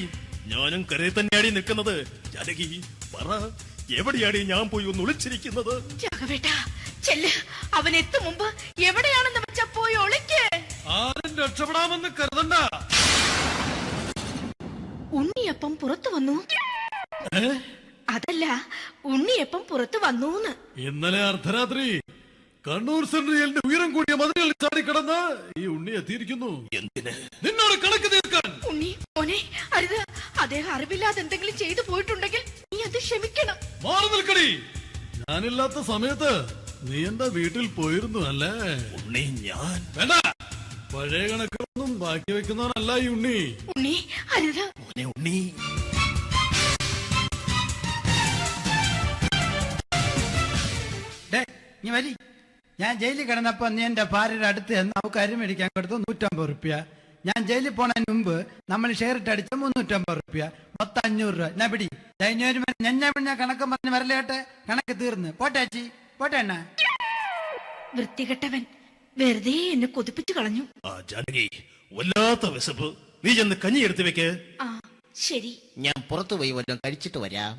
ഞാനും കരയിൽ തന്നെയാടി നിൽക്കുന്നത്. ജാനകി പറ, എവിടെയാടി ഞാൻ പോയി ഒന്ന് ഒളിച്ചിരിക്കുന്നത്? രാഘവേട്ടാ, ചെല്ല്. അവൻ എത്തും മുമ്പ് എവിടെയാണെന്ന് വെച്ചാ പോയി ഒളിക്ക്. ആരും രക്ഷപ്പെടാമെന്ന് കരുതണ്ട. ഉണ്ണിയപ്പം പുറത്തു വന്നു. അതല്ല, ഉണ്ണിയപ്പം പുറത്തു വന്നൂന്ന്. ഇന്നലെ അർദ്ധരാത്രി കണ്ണൂർ സെൻട്രലിന്റെ ഉയരം കൂടിയ മതിലുകളിൽ ചാടിക്കിടന്ന് ഈ ഉണ്ണി എത്തിയിരിക്കുന്നു. എന്തിന്? നിന്നോട് കണക്ക് തീർക്കാൻ. ഉണ്ണി മോനെ, അരുത്. അദ്ദേഹം അറിവില്ലാതെ എന്തെങ്കിലും ചെയ്തു പോയിട്ടുണ്ടെങ്കിൽ നീ അത് ക്ഷമിക്കണം. മാറി നിൽക്കടി. ഞാനില്ലാത്ത സമയത്ത് നീ എന്റെ വീട്ടിൽ പോയിരുന്നു അല്ലേ? ഉണ്ണി, ഞാൻ വേണ്ട. പഴയ കണക്കൊന്നും ബാക്കി വെക്കുന്നവനല്ല ഈ ഉണ്ണി. ഉണ്ണി, അരുത്. മോനെ ഉണ്ണി. നീ വരി. ഞാൻ ജയിലിൽ കിടന്നപ്പോ നീ എന്റെ ഭാര്യയുടെ അടുത്ത് നമുക്ക് അരി മേടിക്കാൻ കൊടുത്തു 150 റുപ്യ. ഞാൻ ജയിലിൽ പോണതിന് മുമ്പ് നമ്മൾ ഷെയർ ഇട്ട് അടിച്ച 350 റുപ്യ, മൊത്തം 500 രൂപ. ഞാൻ പിടി. ഞാൻ കണക്കം പറഞ്ഞ് വരലേട്ടെ. കണക്ക് തീർന്ന്. പോട്ടെ അച്ചി, പോട്ടെ അണ്ണ. വൃത്തികെട്ടവൻ വെറുതെ എന്നെ കൊതിപ്പിച്ചു കളഞ്ഞു. ആ ജാനകി, വല്ലാത്ത വിശപ്പ്. നീ ചെന്ന് കഞ്ഞി എടുത്തു വെക്ക്. ആ ശരി. ഞാൻ പുറത്തു പോയി വല്ലതും കഴിച്ചിട്ട് വരാം.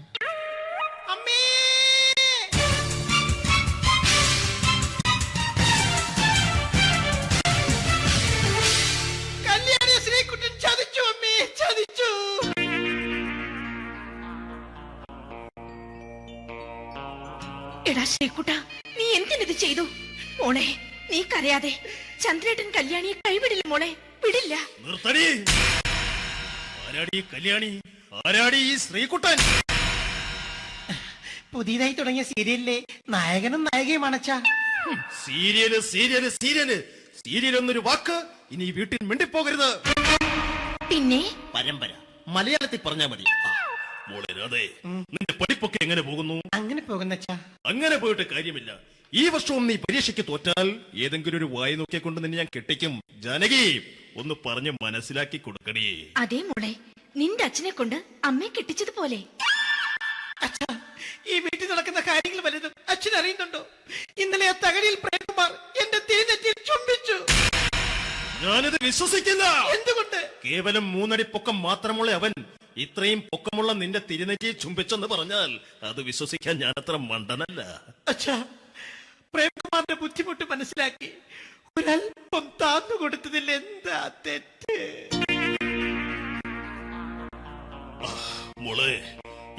എടാ ശ്രീകുട്ട, നീ എന്തിനിത് ചെയ്തു? മോളെ, നീ കരയാതെ. ചന്ദ്രേട്ടൻ കല്യാണിയെ കൈവിടില്ല മോളെ, വിടില്ല. നിർത്തടി. ആരാടി കല്യാണി? ആരാടി ഈ ശ്രീകുട്ടൻ? പുതിയതായി തുടങ്ങിയ സീരിയലിലെ നായകനും നായികയും അണച്ചാ. സീരിയല് സീരിയല് സീരിയല് സീരിയൽ എന്നൊരു വാക്ക് ഇനി വീട്ടിൽ മിണ്ടിപ്പോകരുത്. പിന്നെ പരമ്പര മലയാളത്തിൽ പറഞ്ഞാ മതി. മോളെ രാധേ, നിന്റെ പഠിപ്പൊക്കെ എങ്ങനെ പോകുന്നു? അങ്ങനെ പോകുന്നച്ചാ. അങ്ങനെ പോയിട്ട് കാര്യമില്ല. ഈ വർഷവും നീ പരീക്ഷയ്ക്ക് തോറ്റാൽ ഏതെങ്കിലും ഒരു വായി നോക്കിയെ കൊണ്ട് നിന്നെ ഞാൻ കെട്ടിക്കും. ജാനകി, ഒന്ന് പറഞ്ഞ് മനസ്സിലാക്കി കൊടുക്കണേ. അതേ മോളെ, നിന്റെ അച്ഛനെ കൊണ്ട് അമ്മയെ കെട്ടിച്ചതുപോലെ. ഈ വീട്ടിൽ നടക്കുന്ന കാര്യങ്ങൾ വലുതും അച്ഛൻ അറിയുന്നുണ്ടോ? ഇന്നലെ ആ തകഴിയിൽ പ്രേംകുമാർ എന്റെ തിരിഞ്ഞെറ്റിയിൽ ചുംബിച്ചു. ഞാനിത് വിശ്വസിക്കില്ല. എന്തുകൊണ്ട്? കേവലം 3 അടി പൊക്കം മാത്രമുള്ള അവൻ ഇത്രയും പൊക്കമുള്ള നിന്റെ തിരുനെറ്റിയെ ചുംബിച്ചെന്ന് പറഞ്ഞാൽ അത് വിശ്വസിക്കാൻ ഞാൻ അത്ര മണ്ടനല്ല. അച്ഛാ, പ്രേംകുമാറിന്റെ ബുദ്ധിമുട്ട് മനസ്സിലാക്കി ഒരല്പം താന്നു കൊടുത്തതിൽ എന്താ തെറ്റ്? മോളെ,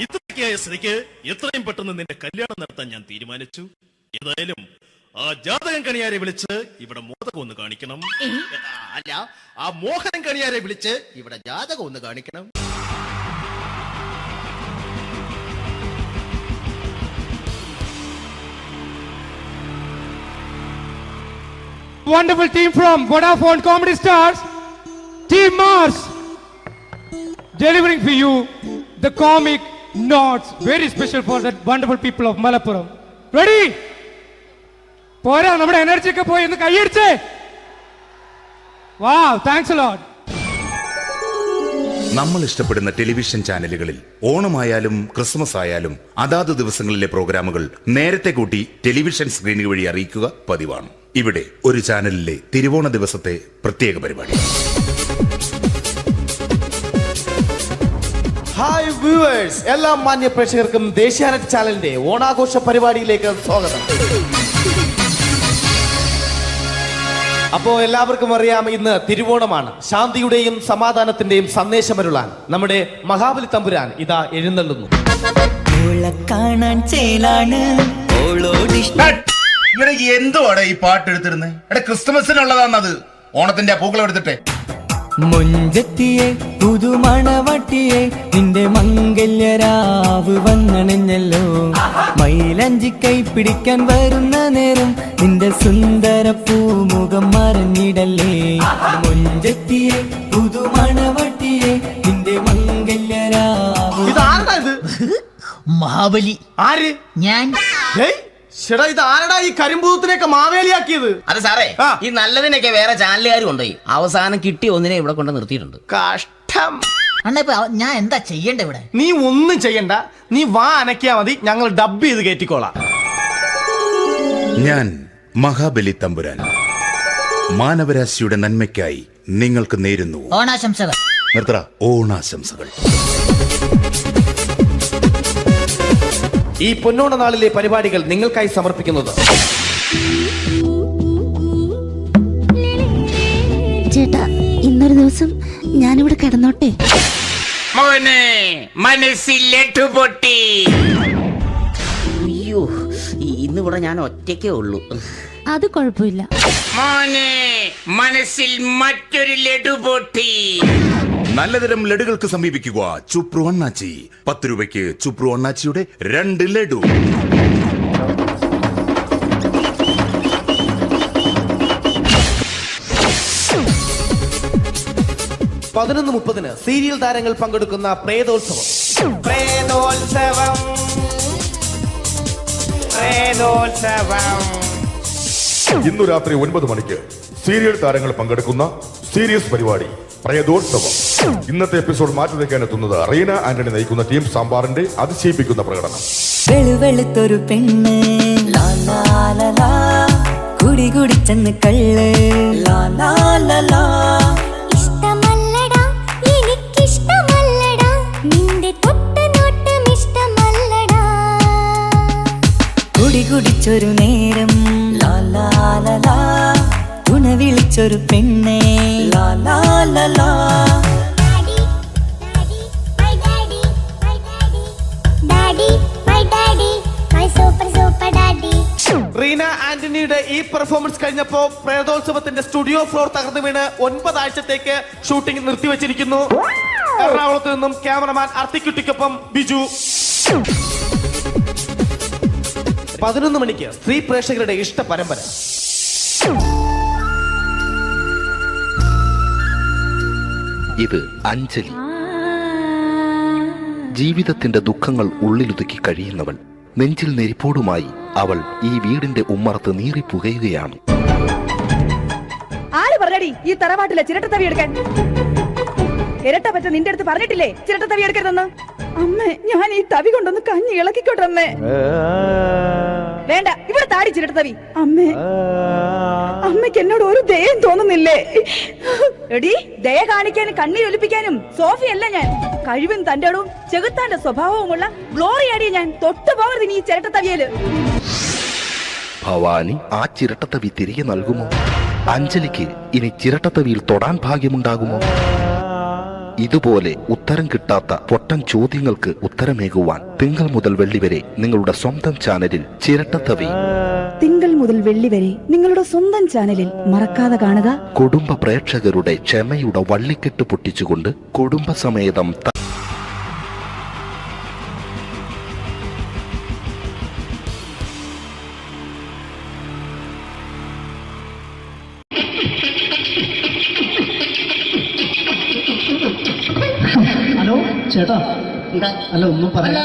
ഇത്രയ്ക്കായ സ്ഥിതിക്ക് എത്രയും പെട്ടെന്ന് നിന്റെ കല്യാണം നടത്താൻ ഞാൻ തീരുമാനിച്ചു. ഏതായാലും ആ ജാതകം കണിയാരെ വിളിച്ച് ഇവിടെ മോദകം ഒന്ന് കാണിക്കണം. അല്ല, ആ മോഹനം കണിയാരെ വിളിച്ച് ഇവിടെ ജാതകം ഒന്ന് കാണിക്കണം. wonderful team from Vodafone Comedy Stars, Team Mars, delivering for you the comic notes, very special for the wonderful people of Malappuram. Ready? പോരാ, നമ്മുടെ എനർജി ഒക്കെ പോയി ഒന്ന് കൈയടിച്ചേ. Wow, thanks a lot. നമ്മൾ ഇഷ്ടപ്പെടുന്ന ടെലിവിഷൻ ചാനലുകളിൽ ഓണമായാലും ക്രിസ്മസ് ആയാലും അതാത് ദിവസങ്ങളിലെ പ്രോഗ്രാമുകൾ നേരത്തെ കൂട്ടി ടെലിവിഷൻ സ്ക്രീനുകൾ വഴി അറിയിക്കുക പതിവാണ്. ഇവിടെ ഒരു ചാനലിലെ തിരുവോണ ദിവസത്തെ പ്രത്യേക പരിപാടി. ഹായ് വ്യൂവേഴ്സ്, എല്ലാ മാന്യ പ്രേക്ഷകർക്കും ദേശീയാനെറ്റ് ചാനലിന്റെ ഓണാഘോഷ പരിപാടിയിലേക്ക് സ്വാഗതം. അപ്പോ എല്ലാവർക്കും അറിയാം, ഇന്ന് തിരുവോണമാണ്. ശാന്തിയുടെയും സമാധാനത്തിന്റെയും സന്ദേശമരുളാൻ നമ്മുടെ മഹാബലി തമ്പുരാൻ ഇതാ എഴുന്നള്ളുന്നു. കാണാൻ ചേലാണ് എന്തുവാടെ ഈ പാട്ട് എടുത്തിരുന്നത്? ക്രിസ്മസിനുള്ളതാണത്. ഓണത്തിന്റെ പൂക്കളം എടുത്തിട്ടെ. മൊഞ്ചത്തിയെ പുതുമണവട്ടിയെ നിന്റെ മംഗല്യരാവ് വന്നണഞ്ഞല്ലോ. മൈലഞ്ചി കൈ പിടിക്കാൻ വരുന്ന നേരം നിന്റെ സുന്ദര പൂമുഖം മറഞ്ഞിടല്ലേ. മൊഞ്ചത്തിയെ പുതുമണവട്ടിയെ നിന്റെ മംഗല്യരാവ്. ഇതാരടാ ഇത്? മഹാബലി. ആര്? ഞാൻ. ചേട്ടാ, ഇത് ആരടാ ഈ കരിമ്പൂത്തിനെയൊക്കെ മാവേലിയാക്കിയത്? അത് സാറേ, ഈ നല്ലതിനൊക്കെ വേറെ ചാനലുകാർ കൊണ്ടുപോയി അവസാനം കിട്ടി ഒന്നിനെ ഇവിടെ കൊണ്ട് നിർത്തിയിട്ടുണ്ട്. കഷ്ടം. അണ്ണ ഇപ്പൊ ഞാൻ എന്താ ചെയ്യണ്ട ഇവിടെ? നീ ഒന്നും ചെയ്യണ്ട, നീ വാ അനക്കിയാ മതി, ഞങ്ങൾ ഡബ് ചെയ്ത് കയറ്റിക്കോളാം. ഞാൻ മഹാബലി തമ്പുരാൻ മാനവരാശിയുടെ നന്മയ്ക്കായി നിങ്ങൾക്ക് നേരുന്നു ഓണാശംസകൾ. നിർത്തറ ഓണാശംസകൾ. ഈ പൊന്നോണ നാളിലെ പരിപാടികൾ നിങ്ങൾക്കായി സമർപ്പിക്കുന്നത് ചേട്ടാ, ഇന്നൊരു ദിവസം ഞാനിവിടെ കിടന്നോട്ടെ. അയ്യോ, ഇന്നിവിടെ ഞാൻ ഒറ്റയ്ക്കേ ഉള്ളൂ. അത് കുഴപ്പമില്ല. മനസ്സിൽ മറ്റൊരു ലഡു പൊട്ടി. നല്ലതരം ലഡുകൾക്ക് സമീപിക്കുക ചുപ്രു അണ്ണാച്ചി. 10 രൂപയ്ക്ക് ചുപ്രു അണ്ണാച്ചിയുടെ 2 ലഡു. പതിനൊന്ന് 30 സീരിയൽ താരങ്ങൾ പങ്കെടുക്കുന്ന പ്രേതോത്സവം. പ്രേതോത്സവം, പ്രേതോത്സവം. ഇന്നു രാത്രി 9 മണിക്ക് സീരിയൽ താരങ്ങൾ പങ്കെടുക്കുന്ന സീരിയസ് പരിപാടി പ്രേതോത്സവം. ഇന്നത്തെ എപ്പിസോഡ് മാറ്റി വയ്ക്കാൻ എത്തുന്നത് റീന ആന്റണി നയിക്കുന്ന ടീം സാമ്പാറിന്റെ അതിശയിപ്പിക്കുന്ന പ്രകടനം. വെളുവെളുത്തൊരു പെണ്ണ് കുടി കുടിച്ചെന്ന് കള്ള്. ഇഷ്ടമല്ലടാ, എനിക്കിഷ്ടമല്ലടാ, നിന്റെ തൊട്ടനോട്ടം ഇഷ്ടമല്ലടാ. കുടി കുടിച്ചൊരു നേരം തുണ വിളിച്ചൊരു പെണ്ണെ. റീന ആന്റണിയുടെ ഈ പെർഫോമൻസ് കഴിഞ്ഞപ്പോ പ്രേതോത്സവത്തിന്റെ സ്റ്റുഡിയോ ഫ്ലോർ തകർന്നു വീണ് 9 ആഴ്ചത്തേക്ക് ഷൂട്ടിംഗ് നിർത്തിവെച്ചിരിക്കുന്നു. എറണാകുളത്ത് നിന്നും ക്യാമറമാൻ അർത്തിക്കുട്ടിക്കൊപ്പം ബിജു. 11 മണിക്ക് സ്ത്രീ പ്രേക്ഷകരുടെ ഇഷ്ട പരമ്പര. ഇത് അഞ്ജലി. ജീവിതത്തിന്റെ ദുഃഖങ്ങൾ ഉള്ളിലൊതുക്കി കഴിയുന്നവൾ. നെഞ്ചിൽ നെരിപ്പോടുമായി അവൾ ഈ വീടിന്റെ ഉമ്മറത്ത് നീറിപ്പുകയുകയാണ്. ആര് പറഞ്ഞടി ഈ തറവാട്ടിലെ ചിരട്ടത്തവി എടുക്കാൻ? ഇരട്ട പറ്റ നിന്റെ അടുത്ത് പറഞ്ഞിട്ടില്ലേ ചിരട്ടത്തവി എടുക്കരുതെന്ന്? അമ്മേ, ഞാൻ ഈ തവി കൊണ്ടൊന്ന് കഞ്ഞി ഇളക്കിക്കോട്ടെ അമ്മേ. വേണ്ട, ഇവിടെ താടി ചിരട്ടത്തവി. അമ്മേ, അമ്മയ്ക്ക് എന്നോട് ഒരു ദയം തോന്നുന്നില്ലേ? എടി, ദയ കാണിക്കാനും കണ്ണീരൊലിപ്പിക്കാനും സോഫിയല്ല ഞാൻ. കഴിവും തന്റെ ഇടവും ചെകുത്താന്റെ സ്വഭാവവുമുള്ള ഗ്ലോറിയാടി ഞാൻ. തൊട്ടുപോകരുത് നീ ചിരട്ടത്തവിയല്. ഭവാനി ആ ചിരട്ടത്തവി തിരികെ നൽകുമോ? അഞ്ജലിക്ക് ഇനി ചിരട്ടത്തവിയിൽ തൊടാൻ ഭാഗ്യമുണ്ടാകുമോ? ഇതുപോലെ ഉത്തരം കിട്ടാത്ത പൊട്ടൻ ചോദ്യങ്ങൾക്ക് ഉത്തരമേകുവാൻ തിങ്കൾ മുതൽ വെള്ളി വരെ നിങ്ങളുടെ സ്വന്തം ചാനലിൽ ചിരട്ടത്തവി. തിങ്കൾ മുതൽ വെള്ളി വരെ നിങ്ങളുടെ സ്വന്തം ചാനലിൽ മറക്കാതെ കാണുക. കുടുംബ പ്രേക്ഷകരുടെ ക്ഷമയുടെ വള്ളിക്കെട്ട് പൊട്ടിച്ചുകൊണ്ട് കുടുംബസമേതം ചേട്ടാ എന്താ അല്ല ഒന്നും അല്ല, പറയാ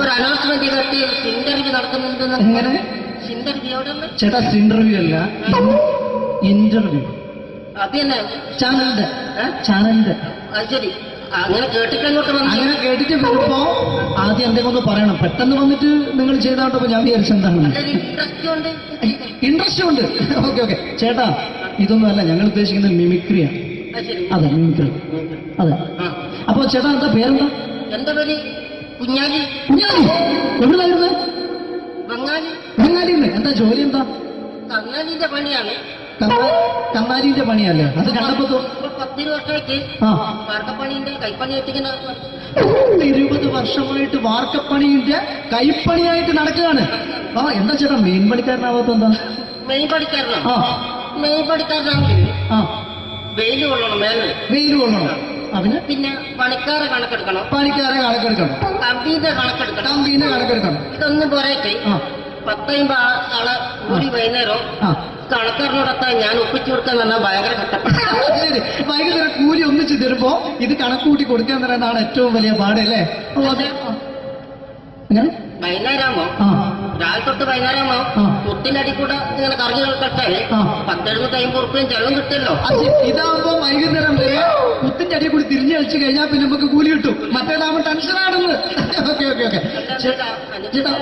ഒരു അനൗൺസ്മെന്റ് കേട്ട് ഇന്റർവ്യൂ നടക്കുന്നുണ്ടെന്ന്. എങ്ങനെ ഇന്റർവ്യൂ എവിടെ ഉള്ളത്? ചേട്ടാ ഇന്റർവ്യൂ അല്ല ഇന്റർവ്യൂ അത് തന്നെ ചാനലിന്റെ ചാനലിന്റെ അത് ശരി. അങ്ങനെ കേട്ടിട്ട് അങ്ങോട്ട് വന്നു. അങ്ങനെ കേട്ടിട്ട് വരുമ്പോ ആദ്യം എന്തെങ്കിലും ഒന്ന് പറയണം. പെട്ടെന്ന് വന്നിട്ട് നിങ്ങൾ ചെയ്താട്ടപ്പോ ഞാൻ വിചാരിച്ച എന്താണ് ഇൻട്രസ്റ്റ് ഉണ്ട്. ഇൻട്രസ്റ്റ് ഉണ്ട്. ഓക്കെ ഓക്കെ ചേട്ടാ ഇതൊന്നും അല്ല ഞങ്ങൾ ഉദ്ദേശിക്കുന്നത് മിമിക്രിയാണ്. അത് ശരി. അതെ മിമിക്രി അതെ. അപ്പൊ ചേട്ടാ എന്താ പേരെന്താ? എന്റെ പേര് കുഞ്ഞാലി. കുഞ്ഞാലി എവിടുന്നായിരുന്നു? ബംഗാളി. ബംഗാളിന്ന്. എന്താ ജോലി എന്താ? കന്നാലിന്റെ പണിയാണ്. കന്നാലിന്റെ പണിയല്ലേ? അത് കണ്ടപ്പോ 10 വർഷമായിട്ട് വാർക്കപ്പണിന്റെ കൈപ്പണിയായിട്ട് ഇങ്ങനെ 20 വർഷമായിട്ട് വാർക്കപ്പണിന്റെ കൈപ്പണിയായിട്ട് നടക്കുകയാണ്. ആ എന്താ ചേട്ടാ മെയിൻ പണിക്കാരനാവാത്ത എന്താ? മെയിൻ പണിക്കാരനോ? ആ മെയിൻ പണിക്കാരനാണെങ്കിൽ ആ വെയിൽ കൊള്ളണം. മേലെ വെയിൽ കൊള്ളണം. അവന് പിന്നെ പണിക്കാരെ കണക്കെടുക്കണം. പണിക്കാരെ കണക്കെടുക്കണം. കമ്പീന്റെ കണക്കെടുക്കണം. കമ്പീനെ കണക്കെടുക്കണം. ഇതൊന്നും പോരായിട്ട് 10-50 ആളെ കൂടി വൈകുന്നേരം കണക്കാരനോടൊപ്പം ഞാൻ ഒപ്പിച്ചു കൊടുക്കാൻ പറഞ്ഞാൽ ഭയങ്കര കഷ്ടപ്പെട്ടു. വൈകുന്നേരം കൂലി ഒന്നിച്ച് തരുമ്പോ ഇത് കണക്കൂട്ടി കൊടുക്കാൻ തരാനാണ് ഏറ്റവും വലിയ പാട് അല്ലേ? വൈകുന്നേരമാകുമ്പോ രാവിലെ തൊട്ട് വൈകുന്നേരമാകുമ്പോ കുത്തിനടി കൂടെ ഇങ്ങനെ കറങ്ങി കളിച്ചാല് 10-750 ഉറുപ്പിയും ചെലവും കിട്ടുമല്ലോ. ഇതാവുമ്പോ വൈകുന്നേരം വരെ കുത്തിന്റെ അടി കൂടി തിരിഞ്ഞു കളിച്ചു കഴിഞ്ഞാൽ പിന്നെ നമുക്ക് കൂലി കിട്ടും. മറ്റേതാവുമ്പോ ടെൻഷനാണെന്ന്. ഓക്കെ ഓക്കെ ഓക്കെ ചേട്ടാ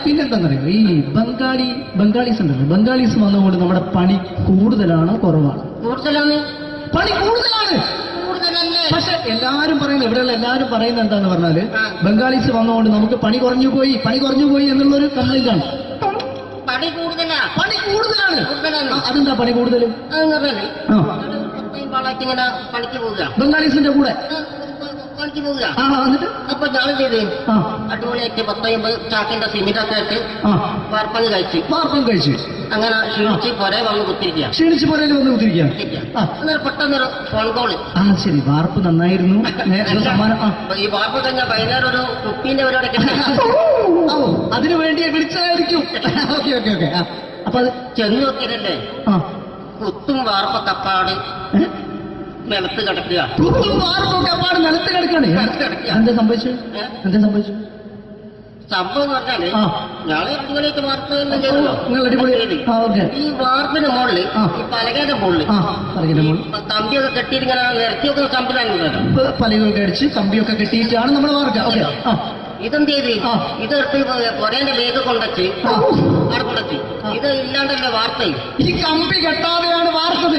പിന്നെന്താന്നറിയോ ഈ ബംഗാളീസ് ഉണ്ടല്ലോ, ബംഗാളീസ് വന്നുകൊണ്ട് നമ്മുടെ പണി കൂടുതലാണ് കുറവാണ്? കൂടുതലാണ്. പണി കൂടുതലാണ്. കൂടുതലല്ലേ? പക്ഷെ എല്ലാരും പറയുന്നത് ഇവിടെയുള്ള എല്ലാരും പറയുന്നത് എന്താന്ന് പറഞ്ഞാല് ബംഗാളീസ് വന്നുകൊണ്ട് നമുക്ക് പണി കുറഞ്ഞു പോയി എന്നുള്ളൊരു കംപ്ലൈന്റ് ആണ്. പണി കൂടുതലാ. പണി കൂടുതലാണ്. കൂടുതലാണ്. അതെന്താ പണി കൂടുതലും? അതെന്ന് പറഞ്ഞാല് 10-50 ഇങ്ങനെ പണിക്ക് പോവുക. ബംഗാളീസിന്റെ കൂടെ പണിക്ക് പോവുക. എന്നിട്ട് അപ്പൊ ഞാൻ ചെയ്ത് അടിപൊളിയായിട്ട് 10-50 ചാക്കിന്റെ സിമെന്റൊക്കെ ആയിട്ട് വാർപ്പങ്ങ് കഴിച്ചു. അങ്ങനെ ക്ഷീണിച്ച് പുറേ വന്ന് കുത്തിരിക്കുക. ക്ഷീണിച്ച് പുറയിൽ വന്ന് കുത്തിരിക്കുക. അന്നേരം പെട്ടെന്നൊരു ഫോൺ കോള്. ശരി വാർപ്പ് നന്നായിരുന്നു. ഈ വാർപ്പ് കഴിഞ്ഞാൽ വൈകുന്നേരം ഒരു കുപ്പീന്റെ പരിപാടി അതിനു വേണ്ടി വിളിച്ചതായിരിക്കും. Okay okay okay. അപ്പൊ അത് ചെന്ന് നോക്കിയതല്ലേ കുത്തും വാർപ്പ തപ്പാട് നിലത്ത് കിടക്കുക. നിലത്ത് കിടക്കാണ്. എന്താ സംഭവിച്ചു? സംഭവം എന്ന് പറഞ്ഞാല് ഞങ്ങള് അടിപൊളിയായിട്ട് വാർപ്പ് ചെയ്തല്ലോ. ഈ വാർപ്പിന് മുകളില് ഈ പലകയുടെ മുകളില് കമ്പിയൊക്കെ കെട്ടിയിട്ട് ഇങ്ങനെ നിരത്തി വെക്കുന്ന സംവിധാനം പലകൊക്കെ അടിച്ച് കമ്പിയൊക്കെ കെട്ടിയിട്ടാണ് നമ്മൾ വാർക്കുക. ഇതെന്ത് ചെയ്ത് ഇതെടുത്ത് പൊരേന്റെ വേഗം കൊണ്ടച്ച് അവിടെ കൊണ്ടച്ച് ഇത് ഇല്ലാണ്ടല്ലേ വാർത്ത. ഈ കമ്പി കെട്ടാതെയാണ് വാർത്തത്.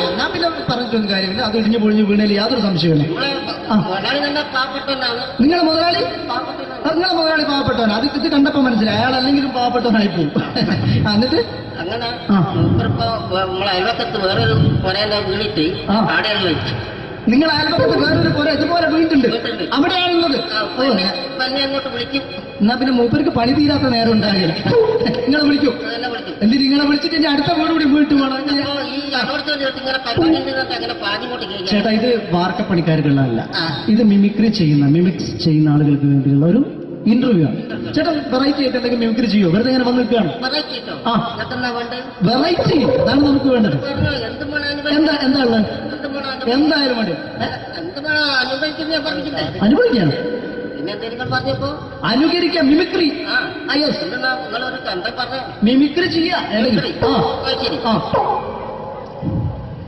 എന്നാ പിന്നെ പറഞ്ഞിട്ടൊന്നും കാര്യമില്ല. അത് ഇടിഞ്ഞു പൊളിഞ്ഞു വീണേൽ യാതൊരു സംശയമില്ല. മുതലാളി നല്ല പാവപ്പെട്ടവനാണ്. നിങ്ങളെ മുതലാളി പാവപ്പെട്ടവനാണ്. അത് ഇത് കണ്ടപ്പോ മനസ്സിലായി അയാൾ അല്ലെങ്കിലും പാവപ്പെട്ടവനായി പോകും. എന്നിട്ട് അങ്ങനെ മൂപ്പരിപ്പോ നമ്മളെ അയൽവക്കത്ത് വേറൊരു പൊരേന്റെ വീണിട്ട് ആടെയാണ് വെച്ചു. നിങ്ങൾ അയൽപക്കത്ത് വേറൊരു പോലെ ഇതുപോലെ വീട്ടുണ്ട് അവിടെയാണുള്ളത്. തന്നെ അങ്ങോട്ട് വിളിക്കും. എന്നാ പിന്നെ മൂപ്പർക്ക് പണി തീരാത്ത നേരം ഉണ്ടാകില്ല. നിങ്ങളെ വിളിക്കും. എന്തിന് നിങ്ങളെ വിളിച്ചിട്ട് ഇനി അടുത്ത വീട് കൂടി വീട്ടു വേണം. ചേട്ടാ ഇത് വാർക്കപ്പണിക്കാർക്കുള്ളതല്ല. ഇത് മിമിക്സ് ചെയ്യുന്ന ആളുകൾക്ക് വേണ്ടിയുള്ള ഒരു ഇന്റർവ്യൂ ആണ്. ചേട്ടാ വെറൈറ്റി ആയിട്ട് എന്തെങ്കിലും മിമിക്രി ചെയ്യോ? വെറുതെ ഇങ്ങനെ വന്ന് നിൽക്കുകയാണ്. വെറൈറ്റി അതാണ് നമുക്ക് വേണ്ടത്. എന്താ ഉള്ളത്? എന്തായാലും വേണ്ടി അനുഭവിക്കാം. അനുകരിക്കാം. മിമിക്രി മിമിക്രി ചെയ്യാ.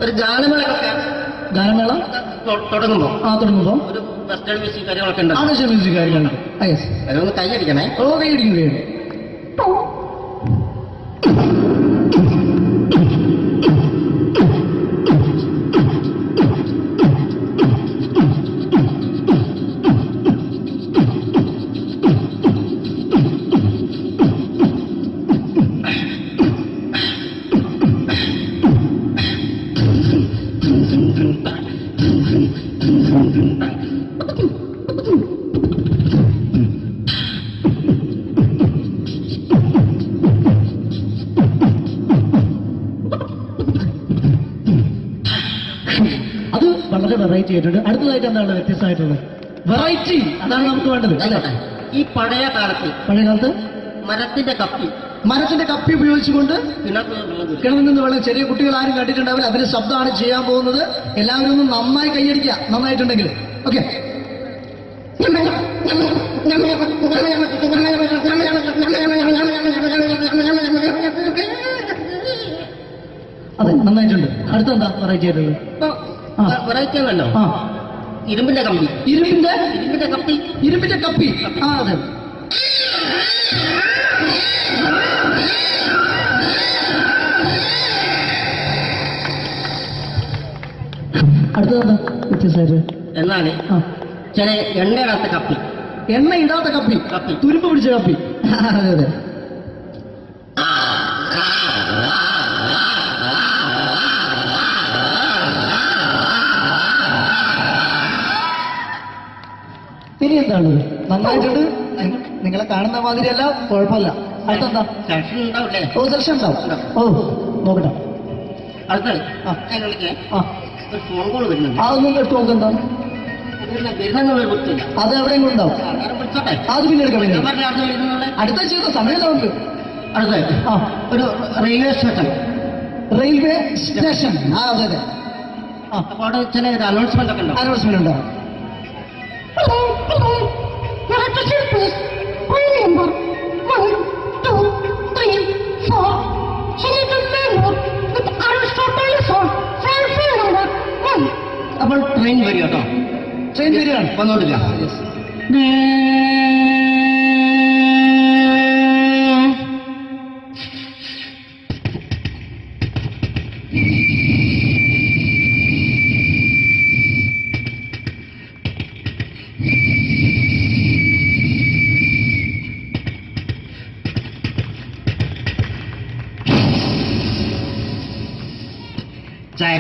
ഒരു ഗാനമേള തുടങ്ങുമ്പോ ഒരു വെസ്റ്റേൺ മ്യൂസിക് കാര്യങ്ങളൊക്കെ ഉണ്ട്. കാര്യങ്ങളൊക്കെ കൈയടിക്കണേ. കൈയടിക്കും. വളരെ വെറൈറ്റി ആയിട്ടുണ്ട്. അടുത്തതായിട്ട് എന്താണ് വ്യത്യസ്തമായിട്ടുള്ളത്? വെറൈറ്റി അതാണ് നമുക്ക് വേണ്ടത് അല്ലേ? ഈ പഴയ കാലത്ത് മരത്തിന്റെ കപ്പി ഉപയോഗിച്ചുകൊണ്ട് കിണറിൽ നിന്ന് വെള്ളം ചെറിയ കുട്ടികൾ ആരും കണ്ടിട്ടുണ്ടാവില്ല. അതിന് ശബ്ദമാണ് ചെയ്യാൻ പോകുന്നത്. എല്ലാവരും ഒന്ന് നന്നായി കൈയടിക്കുക നന്നായിട്ടുണ്ടെങ്കിൽ. ഓക്കെ അതെ, നന്നായിട്ടുണ്ട്. അടുത്തെന്താ വെറൈറ്റി ആയിട്ടുള്ളത്? വെറൈറ്റി ആണല്ലോ. ഇരുമ്പിന്റെ കമ്പി. ഇരുമ്പിന്റെ കപ്പി. ഇരുമ്പിന്റെ കപ്പി. ആ അതെ. അടുത്തതെന്താ വ്യത്യസ്തമായിട്ട്? എന്നാണ് ചില എണ്ണ ഇടാത്ത കപ്പി. എണ്ണ ഇടാത്ത കപ്പി. കപ്പി തുരുമ്പ് പിടിച്ച കപ്പി. അതെ അതെ. ഇനി എന്താണത്? നന്നായിട്ടുണ്ട്. നിങ്ങളെ കാണുന്ന മാതിരിയല്ല, കുഴപ്പമില്ല. അടുത്തെന്താ? ഓ സെലക്ഷൻ ഉണ്ടാവും. ഓ നോക്കട്ടെ. അടുത്ത ഫോൺ കോൾ വരുന്നുണ്ട്. അതൊന്നും എടുത്ത് നോക്കെന്താ? അത് എവിടെയെങ്കിലും ഉണ്ടാവും. അത് പിന്നെ എടുക്കാം. അടുത്ത ചെയ്ത സമയം നമുക്ക് അടുത്ത ഒരു റെയിൽവേ സ്റ്റേഷൻ. Railway station. ആ അതെ അതെ. അപ്പൊ അവിടെ ചില അനൗൺസ്മെന്റ് ഒക്കെ ഉണ്ടാവും. അനൗൺസ്മെന്റ് ഉണ്ടാവും. അപ്പോൾ ട്രെയിൻ വരിക കേട്ടോ. ട്രെയിൻ വരികയാണ്. വന്നോട്ടില്ല. ചായ,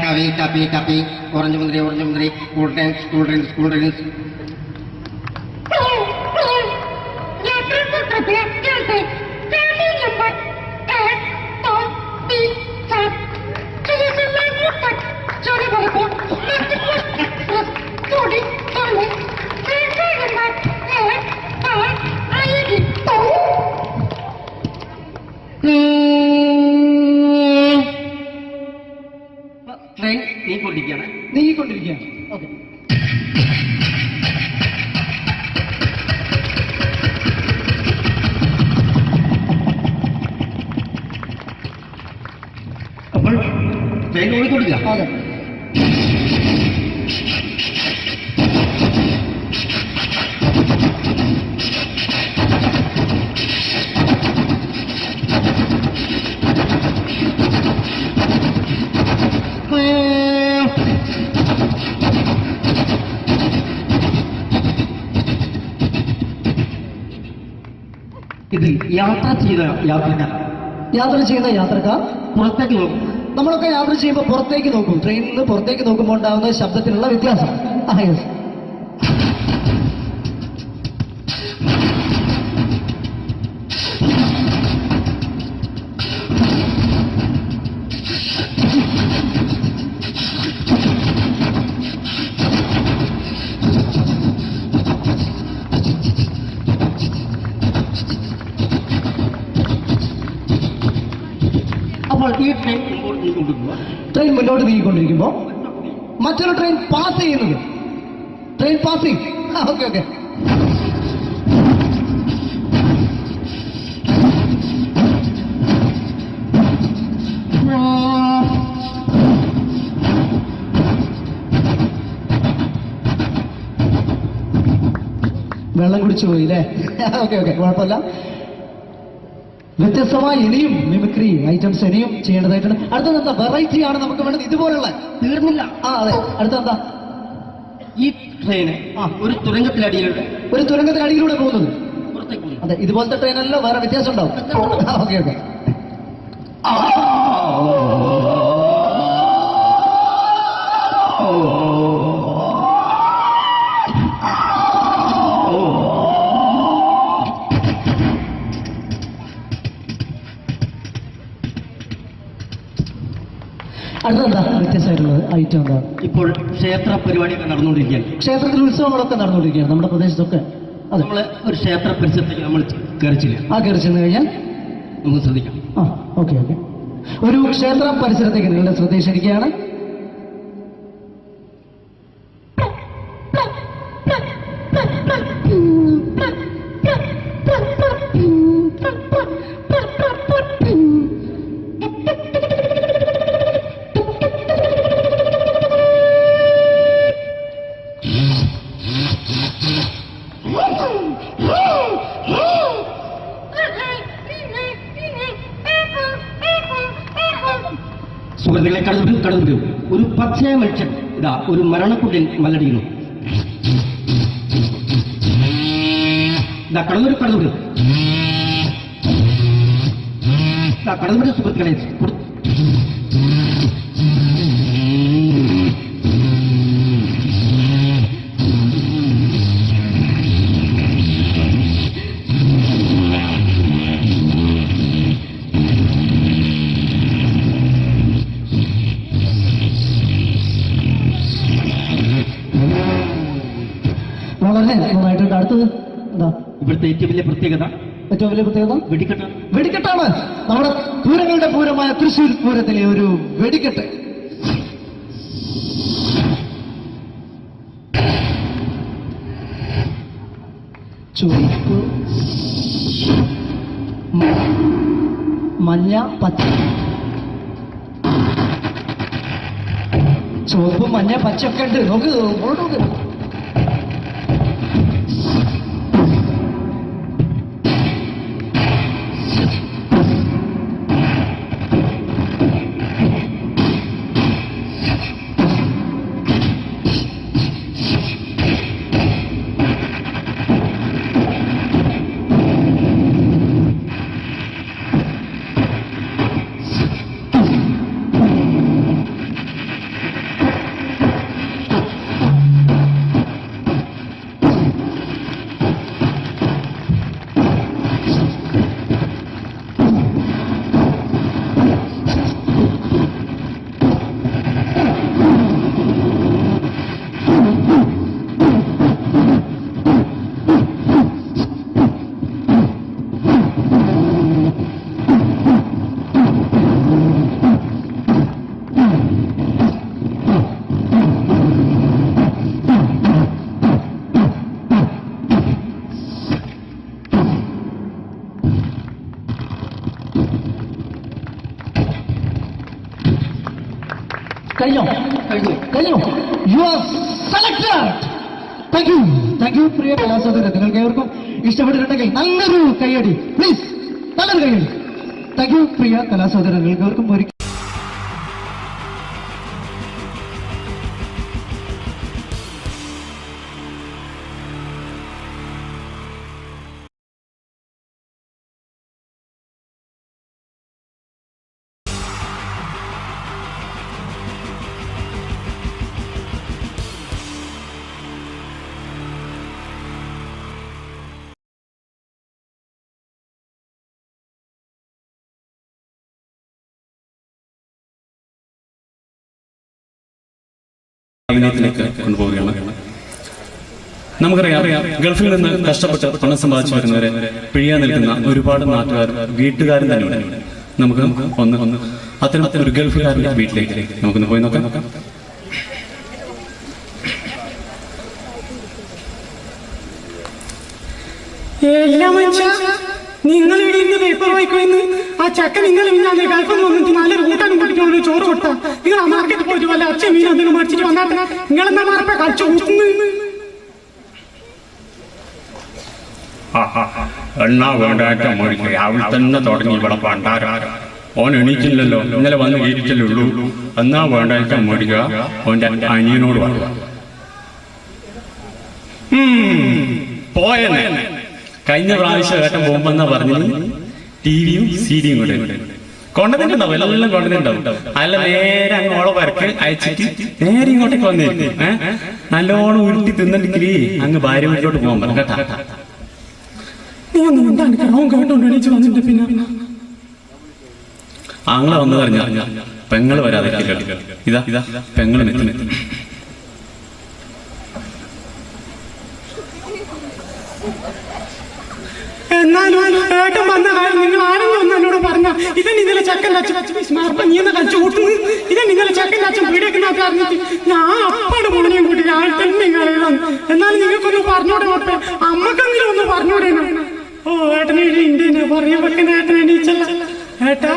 കാപ്പി, ഓറഞ്ച് മുന്തിരി, കൂൾ ഡ്രിങ്ക്സ്. ട്രെയിൻ നീങ്ങിക്കൊണ്ടിരിക്കുകയാണ്. ഓക്കെ. അപ്പോൾ ട്രെയിൻ ഓടിക്കൊണ്ടിരിക്കുക. അതെ. ഇതിൽ യാത്ര ചെയ്ത യാത്രക്കാർ പുറത്തേക്ക് നോക്കും. നമ്മളൊക്കെ യാത്ര ചെയ്യുമ്പോൾ പുറത്തേക്ക് നോക്കും. ട്രെയിനിൽ നിന്ന് പുറത്തേക്ക് നോക്കുമ്പോൾ ഉണ്ടാകുന്ന ശബ്ദത്തിനുള്ള വ്യത്യാസം. അപ്പോൾ ഈ ട്രെയിൻ മുന്നോട്ട് നീങ്ങിക്കൊണ്ടിരിക്കുമ്പോൾ മറ്റൊരു ട്രെയിൻ പാസ് ചെയ്യുന്നത്. Train passing. Okay okay. വെള്ളം കുടിച്ചു പോയി അല്ലേ? ഓക്കെ ഓക്കെ, കുഴപ്പമില്ല. വ്യത്യസ്തമായി ഇനിയും മിമിക്രി ഐറ്റംസ് ഇനിയും ചെയ്യേണ്ടതായിട്ടുണ്ട്. അടുത്തതെന്താ? വെറൈറ്റി ആണ് നമുക്ക് വേണ്ടത്. ഇതുപോലുള്ള തീർന്നില്ല. ആ അതെ. അടുത്തെന്താ? ഈ ട്രെയിന് ഒരു തുരങ്കത്തിനടിയിലൂടെ പോകുന്നത്. അതെ, ഇതുപോലത്തെ ട്രെയിനല്ലോ, വേറെ വ്യത്യാസം ഉണ്ടാവും. Okay okay. അടുത്തെന്താ വ്യത്യസ്തമായിട്ടുള്ളത് ഐറ്റം എന്താ? ഇപ്പോൾ ക്ഷേത്ര പരിപാടിയൊക്കെ നടന്നുകൊണ്ടിരിക്കുകയാണ്. ക്ഷേത്രത്തിൽ ഉത്സവങ്ങളൊക്കെ നടന്നുകൊണ്ടിരിക്കുകയാണ് നമ്മുടെ പ്രദേശത്തൊക്കെ. അതെ, നമ്മള് ഒരു ക്ഷേത്ര പരിസരത്തേക്ക് നമ്മൾ കയറിച്ചില്ല. ആ കയറി ചെന്ന് കഴിഞ്ഞാൽ നമുക്ക് ശ്രദ്ധിക്കാം. ആ ഓക്കെ ഓക്കെ. ഒരു ക്ഷേത്ര പരിസരത്തേക്ക് നിങ്ങളുടെ ശ്രദ്ധ ക്ഷണിക്കുകയാണ്. സുഹൃത്തുക്കളെ കടന്നു വരൂ. ഒരു പച്ചയ മനുഷ്യൻ ഇതാ ഒരു മരണക്കുട്ടിൽ മല്ലടിക്കുന്നു. ഇതാ കടന്നു വരൂ. ഇതാ കടന്നു വരൂ സുഹൃത്തുക്കളെ. വളരെ നന്നായിട്ടുണ്ട്. അടുത്തത് എന്താ ഇവിടുത്തെ ഏറ്റവും വലിയ പ്രത്യേകത വെടിക്കെട്ടാണ്. നമ്മുടെ പൂരങ്ങളുടെ പൂരമായ തൃശ്ശൂർ പൂരത്തിലെ ഒരു വെടിക്കെട്ട്. ചുവപ്പ്, മഞ്ഞ, പച്ച. ചുവപ്പ്, മഞ്ഞ, പച്ചയൊക്കെ ഉണ്ട്. നോക്ക്. കഴിഞ്ഞു. You are selected. Thank you പ്രിയ കലാസ്വാദകർ. നിങ്ങൾക്ക് ഏവർക്കും ഇഷ്ടപ്പെട്ടിട്ടുണ്ടെങ്കിൽ നല്ലൊരു കൈയടി പ്ലീസ്. നല്ലൊരു കൈയടി. താങ്ക് യു പ്രിയ കലാസ്വാദകർ. നിങ്ങൾക്ക് ഏവർക്കും ഒരിക്കൽ അഭിനയത്തിലേക്ക് കൊണ്ടുപോവുകയാണ്. നമുക്കറിയാം, ഗൾഫിൽ നിന്ന് കഷ്ടപ്പെട്ട് പണം സമ്പാദിച്ചു വരുന്നവരെ പിഴിയാൻ നിൽക്കുന്ന ഒരുപാട് നാട്ടുകാരും വീട്ടുകാരും തന്നെയുണ്ട്. നമുക്ക് ഒന്ന് അത്തരം ഒരു ഗൾഫുകാരുടെ വീട്ടിലേക്ക് നമുക്കൊന്ന് പോയി നോക്കാം. നിങ്ങൾ ഇവിടെ ഇന്ന് പേപ്പർ വായിക്കുമെന്ന് ആ ചക്ക നിങ്ങൾ ഞാൻ ഗൾഫിൽ വന്നിട്ട് നല്ലൊരു കൂട്ടാനും കൂട്ടിട്ടുള്ള ചോറ് കൊടുത്താ നിങ്ങൾ ആ മാർക്കറ്റിൽ പോയിട്ട് വല്ല അച്ഛൻ മീൻ എന്തെങ്കിലും മേടിച്ചിട്ട് വന്നാട്ടെ. നിങ്ങളെന്താ മാർപ്പ കളിച്ചു കൂട്ടുന്നു. എണ്ണാ വേണ്ടാറ്റ മോടിക്കുക അവൾ തന്നെ തുടങ്ങി ഇവിടെ പണ്ടാര. ഓൻ എണീറ്റില്ലല്ലോ, ഇന്നലെ വന്ന് കീരിച്ചല്ലേ ഉള്ളൂ. എന്നാ വേണ്ടാറ്റ മോടിക്കുക ഓന്റെ അനിയനോട് പറഞ്ഞു. പോയെന്നെ കഴിഞ്ഞ പ്രാവശ്യം ഏട്ടൻ പോകുമ്പെന്നാ പറഞ്ഞു. ടിവിയും സീഡിയും കൂടെ കൊണ്ടുവന്നിട്ടുണ്ടാവും, എല്ലാം കൊണ്ടുവന്നിട്ടുണ്ടാവും. അല്ല നേരെ അങ്ങോളം വരക്ക് അയച്ചിട്ട് നേരെ ഇങ്ങോട്ടേക്ക് വന്നിരിക്കും. നല്ലോണം ഉരുട്ടി തിന്നിട്ടില്ലേ അങ്ങ് ഭാര്യ വീട്ടിലോട്ട് പോകാൻ പറഞ്ഞു കേട്ടാ. ആങ്ങളെ വന്നു പറഞ്ഞ പെങ്ങള് വരാതെ ഇതാ പെങ്ങള് നെത്തി. എന്നാലും ഏട്ടൻ വന്ന കാര്യം നിങ്ങൾ ആരെങ്കിലും ഒന്ന് എന്നോട് പറഞ്ഞ ഇതന്നെ ഇന്നലെ ചക്കൻ്റെ അച്ഛൻ നീ എന്ന് കളിച്ചു കൂട്ടുന്നു. ഇതന്നെ ഇന്നലെ ചക്കൻ്റെ അച്ഛൻ പീഡിയൊക്കെ അറിഞ്ഞിട്ട് ഞാൻ അപ്പാട് മോനെയും കൂട്ടി ഞാൻ തന്നെ കളയണം. എന്നാലും നിങ്ങൾക്കൊന്ന് പറഞ്ഞോടെ നോട്ടെ, അമ്മക്കെങ്കിലും ഒന്ന് പറഞ്ഞോടെ. ഓ ഏട്ടനെ ഇന്ത്യനെ പറയാൻ വെക്കുന്ന ഏട്ടനെ എണീച്ചല്ല ഏട്ടാ.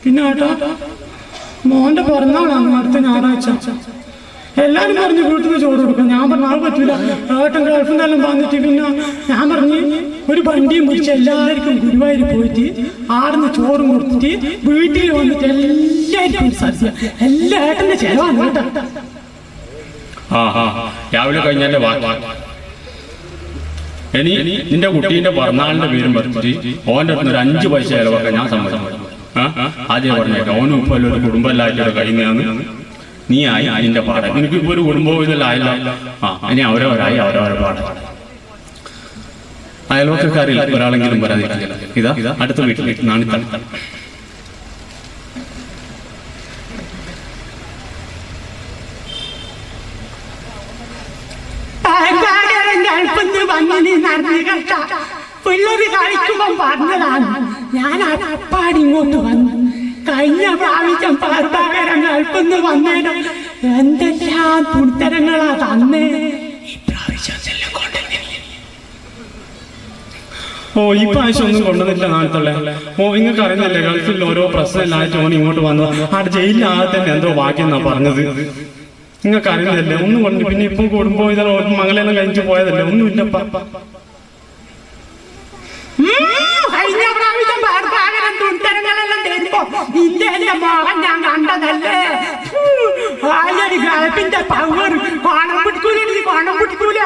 പിന്നെ മോന്റെ പിറന്നാളാണ് അടുത്ത ഞായറാഴ്ച. എല്ലാരും പറഞ്ഞു വീട്ടിൽ നിന്ന് ചോറ് കൊടുക്കാം. ഞാൻ പറഞ്ഞു അത് പറ്റൂല, ഏട്ടൻ ഗൾഫിൽ നിന്നെല്ലാം വന്നിട്ട്. പിന്നെ ഞാൻ പറഞ്ഞു ഒരു വണ്ടിയും പിടിച്ച് എല്ലാവർക്കും ഗുരുവായൂർ പോയിട്ട് ആടുന്ന് ചോറും കൊടുത്തിട്ട് വീട്ടിൽ വന്നിട്ട് എല്ലാവർക്കും സദ്യ. എല്ലാ ഏട്ടന്റെ ചെലവാണ് കേട്ടോ. രാവിലെ കഴിഞ്ഞാലേ ഇനി നിന്റെ കുട്ടീന്റെ പിറന്നാളിന്റെ പേരും പറഞ്ഞിട്ട് ഓന്റെ അടുത്ത് ഒരു 5 പൈസ ചെലവൊക്കെ ഞാൻ സമ്മതിക്കും. ആദ്യം പറഞ്ഞേക്കാം, ഓനും ഇപ്പൊ ഒരു കുടുംബമല്ലായിട്ട് കഴിയുന്നതാണ്. നീ ആയി അതിന്റെ പാടം. എനിക്കിപ്പോ ഒരു കുടുംബവും ഇതെല്ലാം ആയില്ല. ഇനി അവരവരായി അവരവരെ പാടം. അയൽവക്കക്കാരിൽ ഒരാളെങ്കിലും വരാതിരിക്കില്ല. ഇതാ അടുത്ത വീട്ടിൽ നാണിത്തൾ. പിള്ളേര് കളിക്കുമ്പോ പറഞ്ഞതാണ്. ഞാൻ അപ്പാടി ഇങ്ങോട്ട് വന്നു. കഴിഞ്ഞ പ്രാവശ്യം പാർത്താകരം ഗൾഫിന്ന് വന്നേരം എന്തെല്ലാം തുണിത്തരങ്ങളാ തന്നേ. ഈ പ്രാവശ്യം ഒന്നും കൊണ്ടുവന്നില്ല നാളത്തല്ലേ. നിങ്ങൾക്ക് അറിയുന്നില്ലേ, ഗൾഫിൽ ഓരോ പ്രശ്നമില്ലായിട്ട് ഓൻ ഇങ്ങോട്ട് വന്നു. അവിടെ ജയിലിലാകെ തന്നെ എന്തോ ബാക്കിയെന്നാ പറഞ്ഞത്. നിങ്ങൾക്ക് അറിയുന്നില്ലേ, ഒന്നും കൊണ്ട്. പിന്നെ ഇപ്പം കൂടുമ്പോ ഇതെല്ലാം മകളെല്ലാം കഴിച്ചു പോയതല്ലേ, ഒന്നുമില്ലപ്പ. കഴിഞ്ഞ പ്രാവശ്യം പാർത്താകരം തുണിത്തരങ്ങളെല്ലാം തരുമ്പോ ഇന്ത്യന്റെ മോഹൻ ഞാൻ കണ്ടതല്ലേ. ഗൾഫിന്റെ പവർ കോണം പിടിക്കൂല, കോണം പിടിക്കൂല.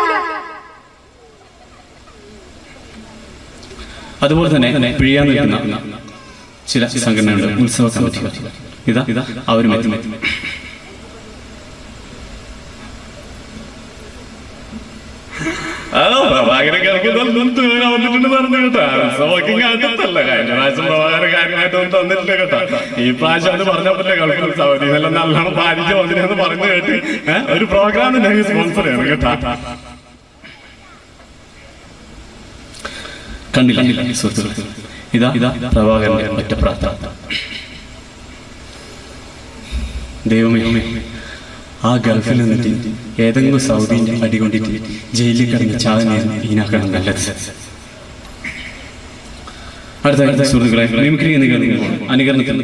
അതുപോലെ തന്നെ പിഴിയാൻ നിൽക്കുന്ന ചില സംഘടനകളുടെ ഉത്സവ കമ്മിറ്റികൾ ഇതാ അവരും എത്തും. ഈ പ്രാവശ്യം അത് പറഞ്ഞപ്പോലെ ഗൾഫിൽ സൗദി നല്ലോണം പാലിച്ച് വന്നിരുന്നു പറഞ്ഞു കേട്ട് ഒരു പ്രോഗ്രാമിന്റെ സ്പോൺസർ ചെയ്യണം കേട്ടാ. കണ്ടില്ല സുഹൃത്തുക്കളെ, ഇതാ പ്രഭാകരന്റെ ഒറ്റ പ്രാർത്ഥന. ദൈവമേ, ആ ഗൾഫിൽ നിന്നിട്ട് ഏതെങ്കിലും സൗദിന്റെ അടികൊണ്ടിട്ട് ജയിലിൽ കിടന്ന് ചാകുന്ന ഈനാക്കണം നല്ലത്. അടുത്ത സുഹൃത്തുക്കളെ, മിമിക്രി അനുകരണത്തിൽ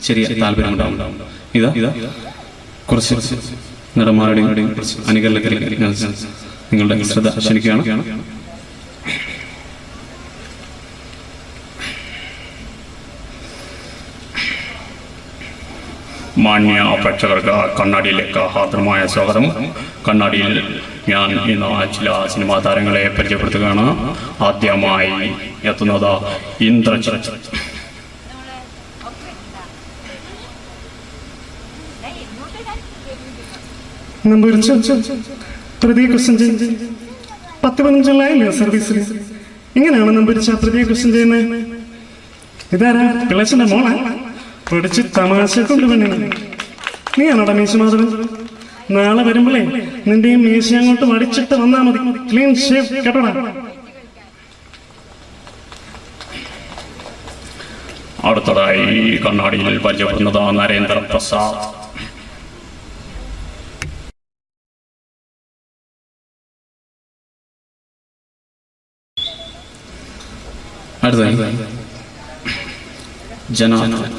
ചെറിയ താല്പര്യമുണ്ടാവും. ഇതാ കുറച്ച് നടന്മാരുടെയും കുറച്ച് അനുകരണത്തിലേക്ക് നിങ്ങളുടെ ശ്രദ്ധ ക്ഷണിക്കുകയാണ്. മാന്യ പ്രേക്ഷകർക്ക് കണ്ണാടിയിലേക്ക് ഹാർദമായ സ്വാഗതം. കണ്ണാടിയിൽ ഞാൻ ഇന്ന് ചില സിനിമാ താരങ്ങളെ പരിചയപ്പെടുത്തുകയാണ്. ആദ്യമായി എത്തുന്നത് ഇന്ദ്രജിത്ത്. പ്രതി ക്വസ്റ്റ്യൻ 10-15 സർവീസിൽ എങ്ങനെയാണ് നമ്പരിച്ച പ്രതി ക്വസ്റ്റ്യൻ ചെയ്യുന്നത്? ഇതാരാ? പിള്ളച്ചന്റെ മോളെ പിടിച്ച് തമാശ കൊണ്ടുവന്നു. നീയാണോടാ മീശ മാധവൻ? നാളെ വരുമ്പോഴേ നിന്റെ ഈ മീശ അങ്ങോട്ട് വടിച്ചിട്ട് വന്നാ മതി. ക്ലീൻ ഷേവ് കേട്ടോടാ. അടുത്തതായി കണ്ണാടിയിൽ പരിചയപ്പെടുന്നത് നരേന്ദ്രപ്രസാദ്. അടുത്തതായി ജനാർദ്ദൻ.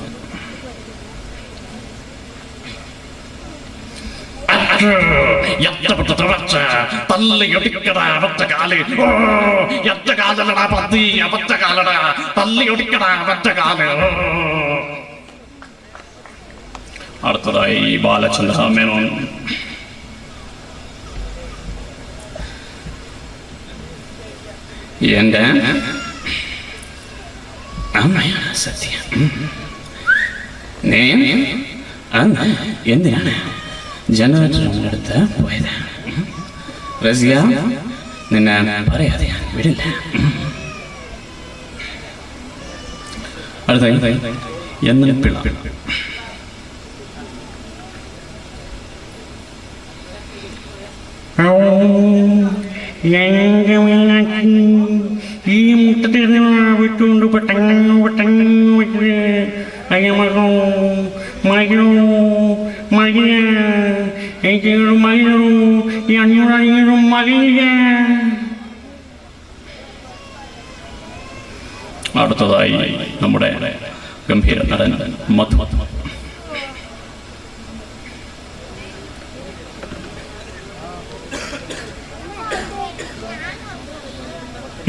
അടുത്തതായി ബാലചന്ദ്ര മേനോൻ. എന്റെ അമ്മയാണ് സത്യം. എന്തിനാണ് ജനറേറ്ററിന്റെ അടുത്ത് പോയത്? റസിയ, നിന്നെ പറയാതെ ഞാൻ വിടില്ല. അടുത്തായി എന്നും പിള്ള. ഈ മുട്ടത്തിരുന്ന് വിട്ടുകൊണ്ട് പെട്ടെന്ന് അടുത്തതായി നമ്മുടെ ഗംഭീര നടൻ മധു.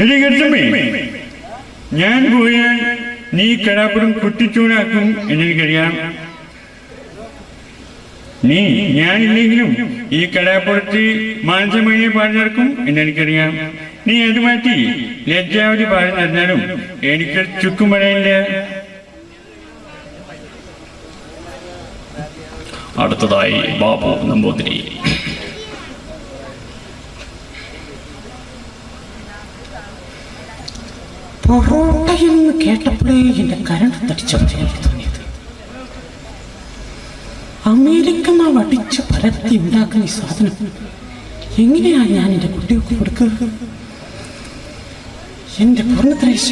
എടി കെട്ടമ്മേ, ഞാൻ പോയാൽ നീ കടാപ്പുറം കുട്ടിച്ചൂടാക്കും എന്നെനിക്കറിയാം. നീ ഞാനില്ലെങ്കിലും ഈ കടാപ്പുറത്ത് മാനസമണിയെ പാടി നടക്കും എന്നെനിക്കറിയാം. നീ അത് മാറ്റി ലജ്ജാവതി പാടി നടന്നാലും എനിക്ക് ചുക്കും പറയില്ല. അടുത്തതായി ബാബു നമ്പൂതിരി. പൊറോട്ടയെന്ന് കേട്ടപ്പോഴേ എന്റെ കരണ്ട് തടിച്ചവരെയാണ് തോന്നിയത്. അമേരിക്ക നാം അടിച്ച് പരത്തി ഉണ്ടാക്കുന്ന ഈ സാധനം എങ്ങനെയാണ് ഞാൻ എന്റെ കുട്ടികൾക്ക് കൊടുക്കുക? എന്റെ പൂർണ്ണത്രേശ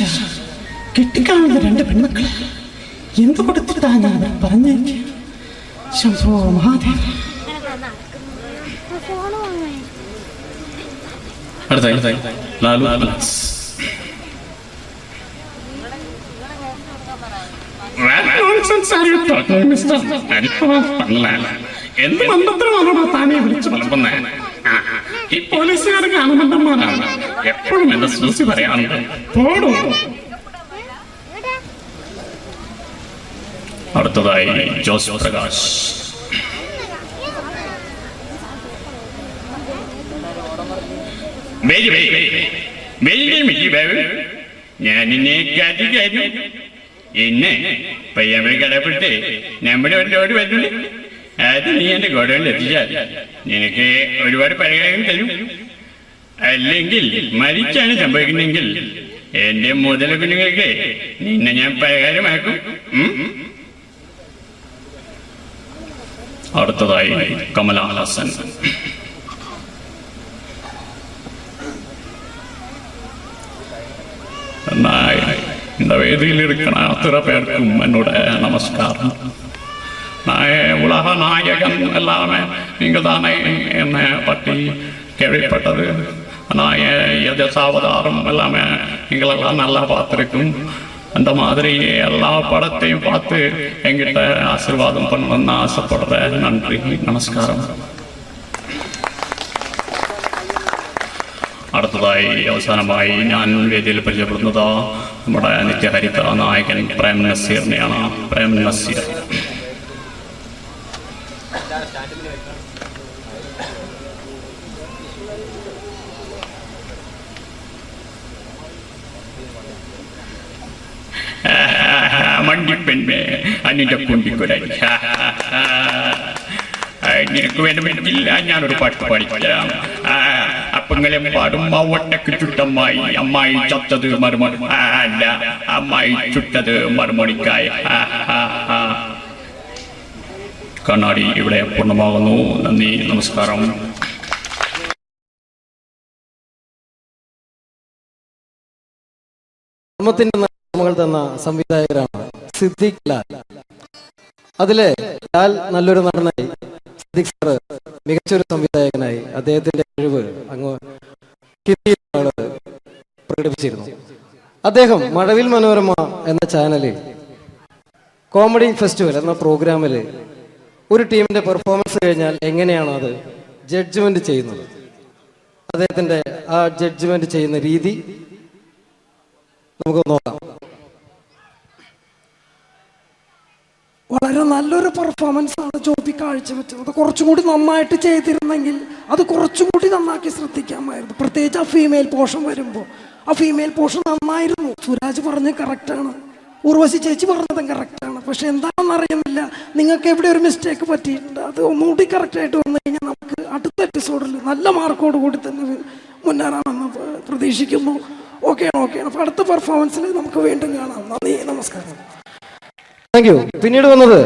കെട്ടിക്കാണുന്ന 2 പെൺമക്കളെ എന്ത് കൊടുത്തിട്ടാ ഞാൻ അവർ പറഞ്ഞേക്ക്? ശംഭോ മഹാദേവ. അടുത്തായി ലാലു അലക്സ്. എന്ത് മന്ത്രത്തിലാണോ താനെ വിളിച്ചു വളർത്തുന്നേ? ഈ പോലീസുകാർക്ക് ആനന്ദന്മാരാണ് എപ്പോഴും എന്റെ സൂസി പറയാറുണ്ട്. പോടൂ. അടുത്തതായി ജോസ് പ്രകാശ്. ഞാൻ നിന്നെ കാര്യം എന്നെ പയ്യാമ്പഴി കടപ്പെട്ട് നമ്മുടെ ഒരു ലോഡ് വരുന്നുണ്ട്. അത് നീ എന്റെ ഗോഡൗണിൽ എത്തിച്ചാൽ നിനക്ക് ഒരുപാട് പരിഹാരം തരും. അല്ലെങ്കിൽ മരിച്ചാണ് സംഭവിക്കുന്നെങ്കിൽ എന്റെ മുതല കുഞ്ഞുങ്ങൾക്ക് നിന്നെ ഞാൻ പരിഹാരമാക്കും. അടുത്തതായി കമലഹാസൻ. இந்த வேதியில் இருக்கிற அத்தனை பேருக்கும் என்னோட நமஸ்காரம். நான் உலக நாயகன் எல்லாமே நீங்க தானே என்னை பற்றி கேள்விப்பட்டது. நான் எதசாவதாரம் எல்லாமே நீங்களெல்லாம் நல்லா பார்த்துருக்கும். அந்த மாதிரி எல்லா படத்தையும் பார்த்து எங்கிட்ட ஆசீர்வாதம் பண்ணணும்னு ஆசைப்படுறேன். நன்றி, நமஸ்காரம். അടുത്തതായി അവസാനമായി ഞാൻ വേദിയിൽ പരിചയപ്പെടുന്നത് നമ്മുടെ നിത്യഹരിത നായകൻ പ്രേം നസീറിനെയാണ്. പ്രേം നസീർ. മണ്ടിപ്പെണ്ണെ അന്നിന്റെ കുണ്ടിക്കുരൻ. നിനക്ക് വേണമെന്നില്ല ഞാനൊരു പാട്ട് പാടിക്കാം. അപ്പങ്ങളെയും പാടും. ഒട്ടക്ക് ചുട്ടമ്മായി, അമ്മായി ചത്തത് മറുമണി അല്ല, അമ്മായി ചുട്ടത് മറുമണിക്കായ. കണ്ണാടി ഇവിടെ പൂർണ്ണമാകുന്നു. നന്ദി, നമസ്കാരം. തന്ന സംവിധായകരാണ് സിദ്ദിഖ് ലാൽ. അതിലെ ലാൽ നല്ലൊരു നടനായി, സിദ്ദിഖ് സാറ് മികച്ചൊരു സംവിധായകനായി അദ്ദേഹത്തിന്റെ കഴിവ് അങ്ങ് ഹിന്ദിയിലാണ് പ്രകടിപ്പിച്ചിരുന്നു. അദ്ദേഹം മഴവിൽ മനോരമ എന്ന ചാനലിൽ കോമഡി ഫെസ്റ്റിവൽ എന്ന പ്രോഗ്രാമിൽ ഒരു ടീമിന്റെ പെർഫോമൻസ് കഴിഞ്ഞാൽ എങ്ങനെയാണോ അത് ജഡ്ജ്മെന്റ് ചെയ്യുന്നത്, അദ്ദേഹത്തിന്റെ ആ ജഡ്ജ്മെന്റ് ചെയ്യുന്ന രീതി നമുക്ക് നോക്കാം. വളരെ നല്ലൊരു പെർഫോമൻസ് ആണ് ജോബി കാഴ്ചവെച്ചത്. കുറച്ചും കൂടി നന്നായിട്ട് ചെയ്തിരുന്നെങ്കിൽ അത് കുറച്ചും കൂടി നന്നാക്കി ശ്രദ്ധിക്കാമായിരുന്നു. പ്രത്യേകിച്ച് ആ ഫീമെയിൽ പോർഷൻ വരുമ്പോൾ ആ ഫീമെയിൽ പോർഷൻ നന്നായിരുന്നു. സുരാജ് പറഞ്ഞത് കറക്റ്റാണ്, ഉർവശി ചേച്ചി പറഞ്ഞതും കറക്റ്റാണ്. പക്ഷെ എന്താണെന്ന് അറിയുന്നില്ല, നിങ്ങൾക്ക് എവിടെ ഒരു മിസ്റ്റേക്ക് പറ്റിയിട്ടുണ്ട്. അത് ഒന്നുകൂടി കറക്റ്റായിട്ട് വന്നു കഴിഞ്ഞാൽ നമുക്ക് അടുത്ത എപ്പിസോഡിൽ നല്ല മാർക്കോട് കൂടി തന്നെ മുന്നേറാമെന്ന് പ്രതീക്ഷിക്കുന്നു. ഓക്കെയാണ്. അപ്പോൾ അടുത്ത പെർഫോമൻസിൽ നമുക്ക് വീണ്ടും കാണാം. നന്ദി, നമസ്കാരം. Thank you. പിന്നീട് വന്നത്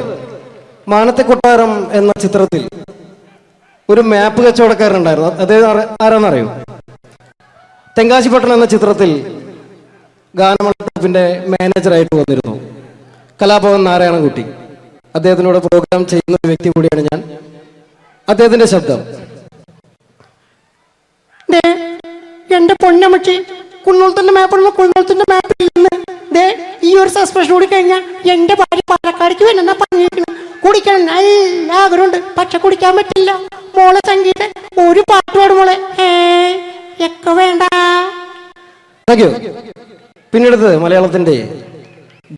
മാനത്തെ കൊട്ടാരം എന്ന ചിത്രത്തിൽ ഒരു മാപ്പ് കച്ചവടക്കാരനുണ്ടായിരുന്നു. അദ്ദേഹം ആരാന്നറിയോ? തെങ്കാശിപട്ടണം എന്ന ചിത്രത്തിൽ ഗാനമണ്ഡലത്തിന്റെ മാനേജറായിട്ട് വന്നിരുന്നു കലാഭവൻ നാരായണൻകുട്ടി. അദ്ദേഹത്തിനോട് പ്രോഗ്രാം ചെയ്യുന്ന ഒരു വ്യക്തി കൂടിയാണ് ഞാൻ. അദ്ദേഹത്തിന്റെ ശബ്ദം. എന്റെ പൊന്നമ്മച്ചി, കുന്നോളത്തിന്റെ മാപ്പ് കുന്നോളത്തിന്റെ മാപ്പ് ഈ ഒരു സസ്പെൻഷൻ കൂടി കഴിഞ്ഞാൽ എന്റെ ഭാര്യ പാലക്കാടേക്ക് വരെന്നാ പറഞ്ഞിരിക്കണം. കുടിക്കണം നല്ല ആഗ്രഹമുണ്ട്, പക്ഷെ കുടിക്കാൻ പറ്റില്ല. മോളെ സംഗീത ഒരു പാട്ട് പാടും മോളെ. ഒക്കെ വേണ്ട. Thank you. പിന്നീട് മലയാളത്തിന്റെ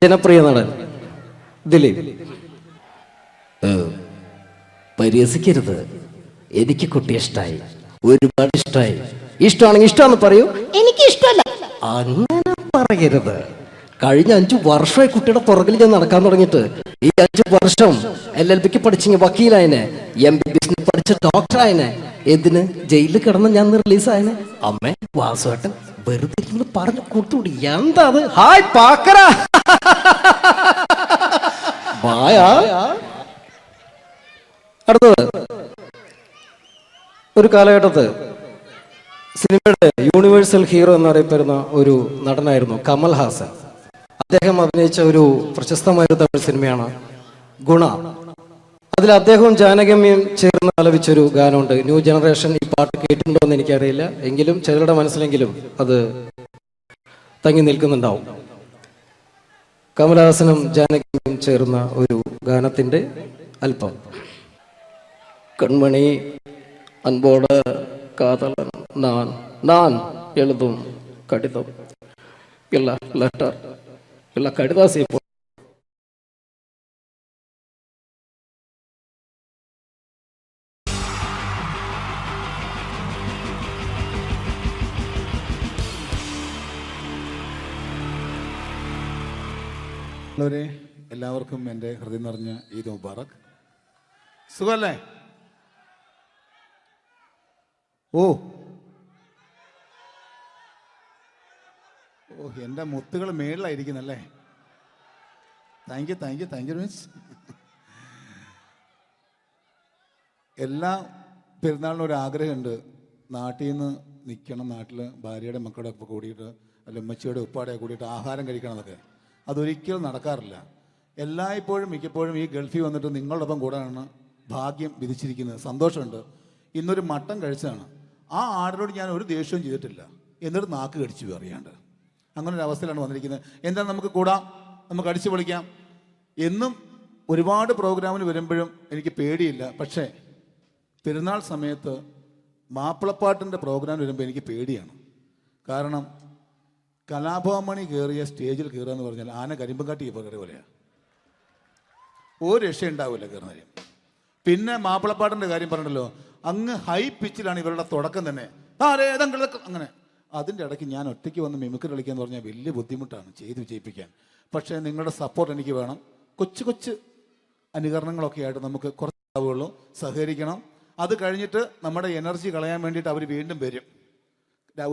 ജനപ്രിയ നടൻ ദിലീപ്. പരിഹസിക്കരുത്, എനിക്ക് കുട്ടിയെ ഇഷ്ടമായി, ഒരുപാട് ഇഷ്ടമായി. ഇഷ്ടമാണെങ്കിൽ ഇഷ്ടമാണെന്ന് പറയൂ, എനിക്ക് ഇഷ്ടമല്ല അങ്ങനെ പറയരുത്. കഴിഞ്ഞ 5 വർഷമായി കുട്ടിയുടെ പുറകിൽ ഞാൻ നടക്കാൻ തുടങ്ങിയിട്ട്. ഈ 5 വർഷം LLBക്ക് പഠിച്ചെങ്കിൽ വക്കീലായനെ, MBBS പഠിച്ച ഡോക്ടറായനെ, എന്തിന് ജയിലിൽ കിടന്ന് ഞാൻ റിലീസായനെ. അമ്മേ വാസുവേട്ടൻ വെറുതെ ഇരുന്ന് പറഞ്ഞു കൊടുത്തുകൂടി. എന്താ അത്? ഹായ് പാക്കറ, ബായാ. അടുത്തത് ഒരു കാലഘട്ടത്ത് സിനിമയുടെ യൂണിവേഴ്സൽ ഹീറോ എന്നറിയപ്പെടുന്ന ഒരു നടനായിരുന്നു കമൽ ഹാസൻ. അദ്ദേഹം അഭിനയിച്ച ഒരു പ്രശസ്തമായ തമിഴ് സിനിമയാണ് ഗുണ. അതിൽ അദ്ദേഹവും ജാനകിയമ്മയും ചേർന്ന് ആലപിച്ചൊരു ഗാനമുണ്ട്. ന്യൂ ജനറേഷൻ ഈ പാട്ട് കേട്ടിട്ടുണ്ടോ എന്ന് എനിക്കറിയില്ല, എങ്കിലും ചിലരുടെ മനസ്സിലെങ്കിലും അത് തങ്ങി നിൽക്കുന്നുണ്ടാവും. കമൽഹാസനും ജാനകിയമ്മയും ചേർന്ന ഒരു ഗാനത്തിന്റെ അല്പം. കൺമണി அன்போட காதலன் நான் நான் எழுதும் கடிதம் இல்ல லெட்டர் இல்ல கடிதாசி എല്ലാവർക്കും എൻ്റെ ഹൃദയം നിറഞ്ഞ ഈദ് മുബാറക്. സുഖല്ലേ? ഓ ഓ എൻ്റെ മുത്തുകൾ മേളിലായിരിക്കുന്നല്ലേ. Thank you miss. എല്ലാ പെരുന്നാളിനും ഒരു ആഗ്രഹമുണ്ട്, നാട്ടിൽ നിന്ന് നിൽക്കണം, നാട്ടിൽ ഭാര്യയുടെ മക്കളുടെ ഒക്കെ കൂടിയിട്ട് അല്ല ഉമ്മച്ചിയുടെ ഉപ്പാടെ കൂടിയിട്ട് ആഹാരം കഴിക്കണം എന്നൊക്കെ. അതൊരിക്കലും നടക്കാറില്ല. എല്ലായ്പ്പോഴും മിക്കപ്പോഴും ഈ ഗൾഫിൽ വന്നിട്ട് നിങ്ങളോടൊപ്പം കൂടാനാണ് ഭാഗ്യം വിധിച്ചിരിക്കുന്നത്. സന്തോഷമുണ്ട്. ഇന്നൊരു മട്ടൻ കഴിച്ചതാണ്. ആ ആടിനോട് ഞാൻ ഒരു ദേഷ്യവും ചെയ്തിട്ടില്ല, എന്നിട്ട് നാക്ക് കടിച്ചു അറിയാണ്ട്. അങ്ങനെ ഒരു അവസ്ഥയിലാണ് വന്നിരിക്കുന്നത്. എന്താ, നമുക്ക് കൂടാം, നമുക്ക് അടിച്ചു പൊളിക്കാം. എന്നും ഒരുപാട് പ്രോഗ്രാമിന് വരുമ്പോഴും എനിക്ക് പേടിയില്ല. പക്ഷേ പെരുന്നാൾ സമയത്ത് മാപ്പിളപ്പാട്ടിൻ്റെ പ്രോഗ്രാം വരുമ്പോൾ എനിക്ക് പേടിയാണ്. കാരണം കലാഭവമണി കയറിയ സ്റ്റേജിൽ കയറുക എന്ന് പറഞ്ഞാൽ ആന കരിമ്പം കാട്ടി ഇപ്പോൾ കയറിയ പോലെയാണ്. ഒരു രക്ഷയുണ്ടാവില്ല കയറുന്നതിന്. പിന്നെ മാപ്പിളപ്പാട്ടിൻ്റെ കാര്യം പറഞ്ഞല്ലോ, അങ്ങ് ഹൈ പിച്ചിലാണ് ഇവരുടെ തുടക്കം തന്നെ. അങ്ങനെ അതിൻ്റെ ഇടയ്ക്ക് ഞാൻ ഒറ്റയ്ക്ക് വന്ന് മിമിക്രി കളിക്കുക എന്ന് പറഞ്ഞാൽ വലിയ ബുദ്ധിമുട്ടാണ് ചെയ്ത് വിജയിപ്പിക്കാൻ. പക്ഷേ നിങ്ങളുടെ സപ്പോർട്ട് എനിക്ക് വേണം. കൊച്ചു കൊച്ചു അനുകരണങ്ങളൊക്കെ ആയിട്ട് നമുക്ക് കുറച്ചാവുള്ളൂ, സഹകരിക്കണം. അത് കഴിഞ്ഞിട്ട് നമ്മുടെ എനർജി കളയാൻ വേണ്ടിയിട്ട് അവർ വീണ്ടും വരും.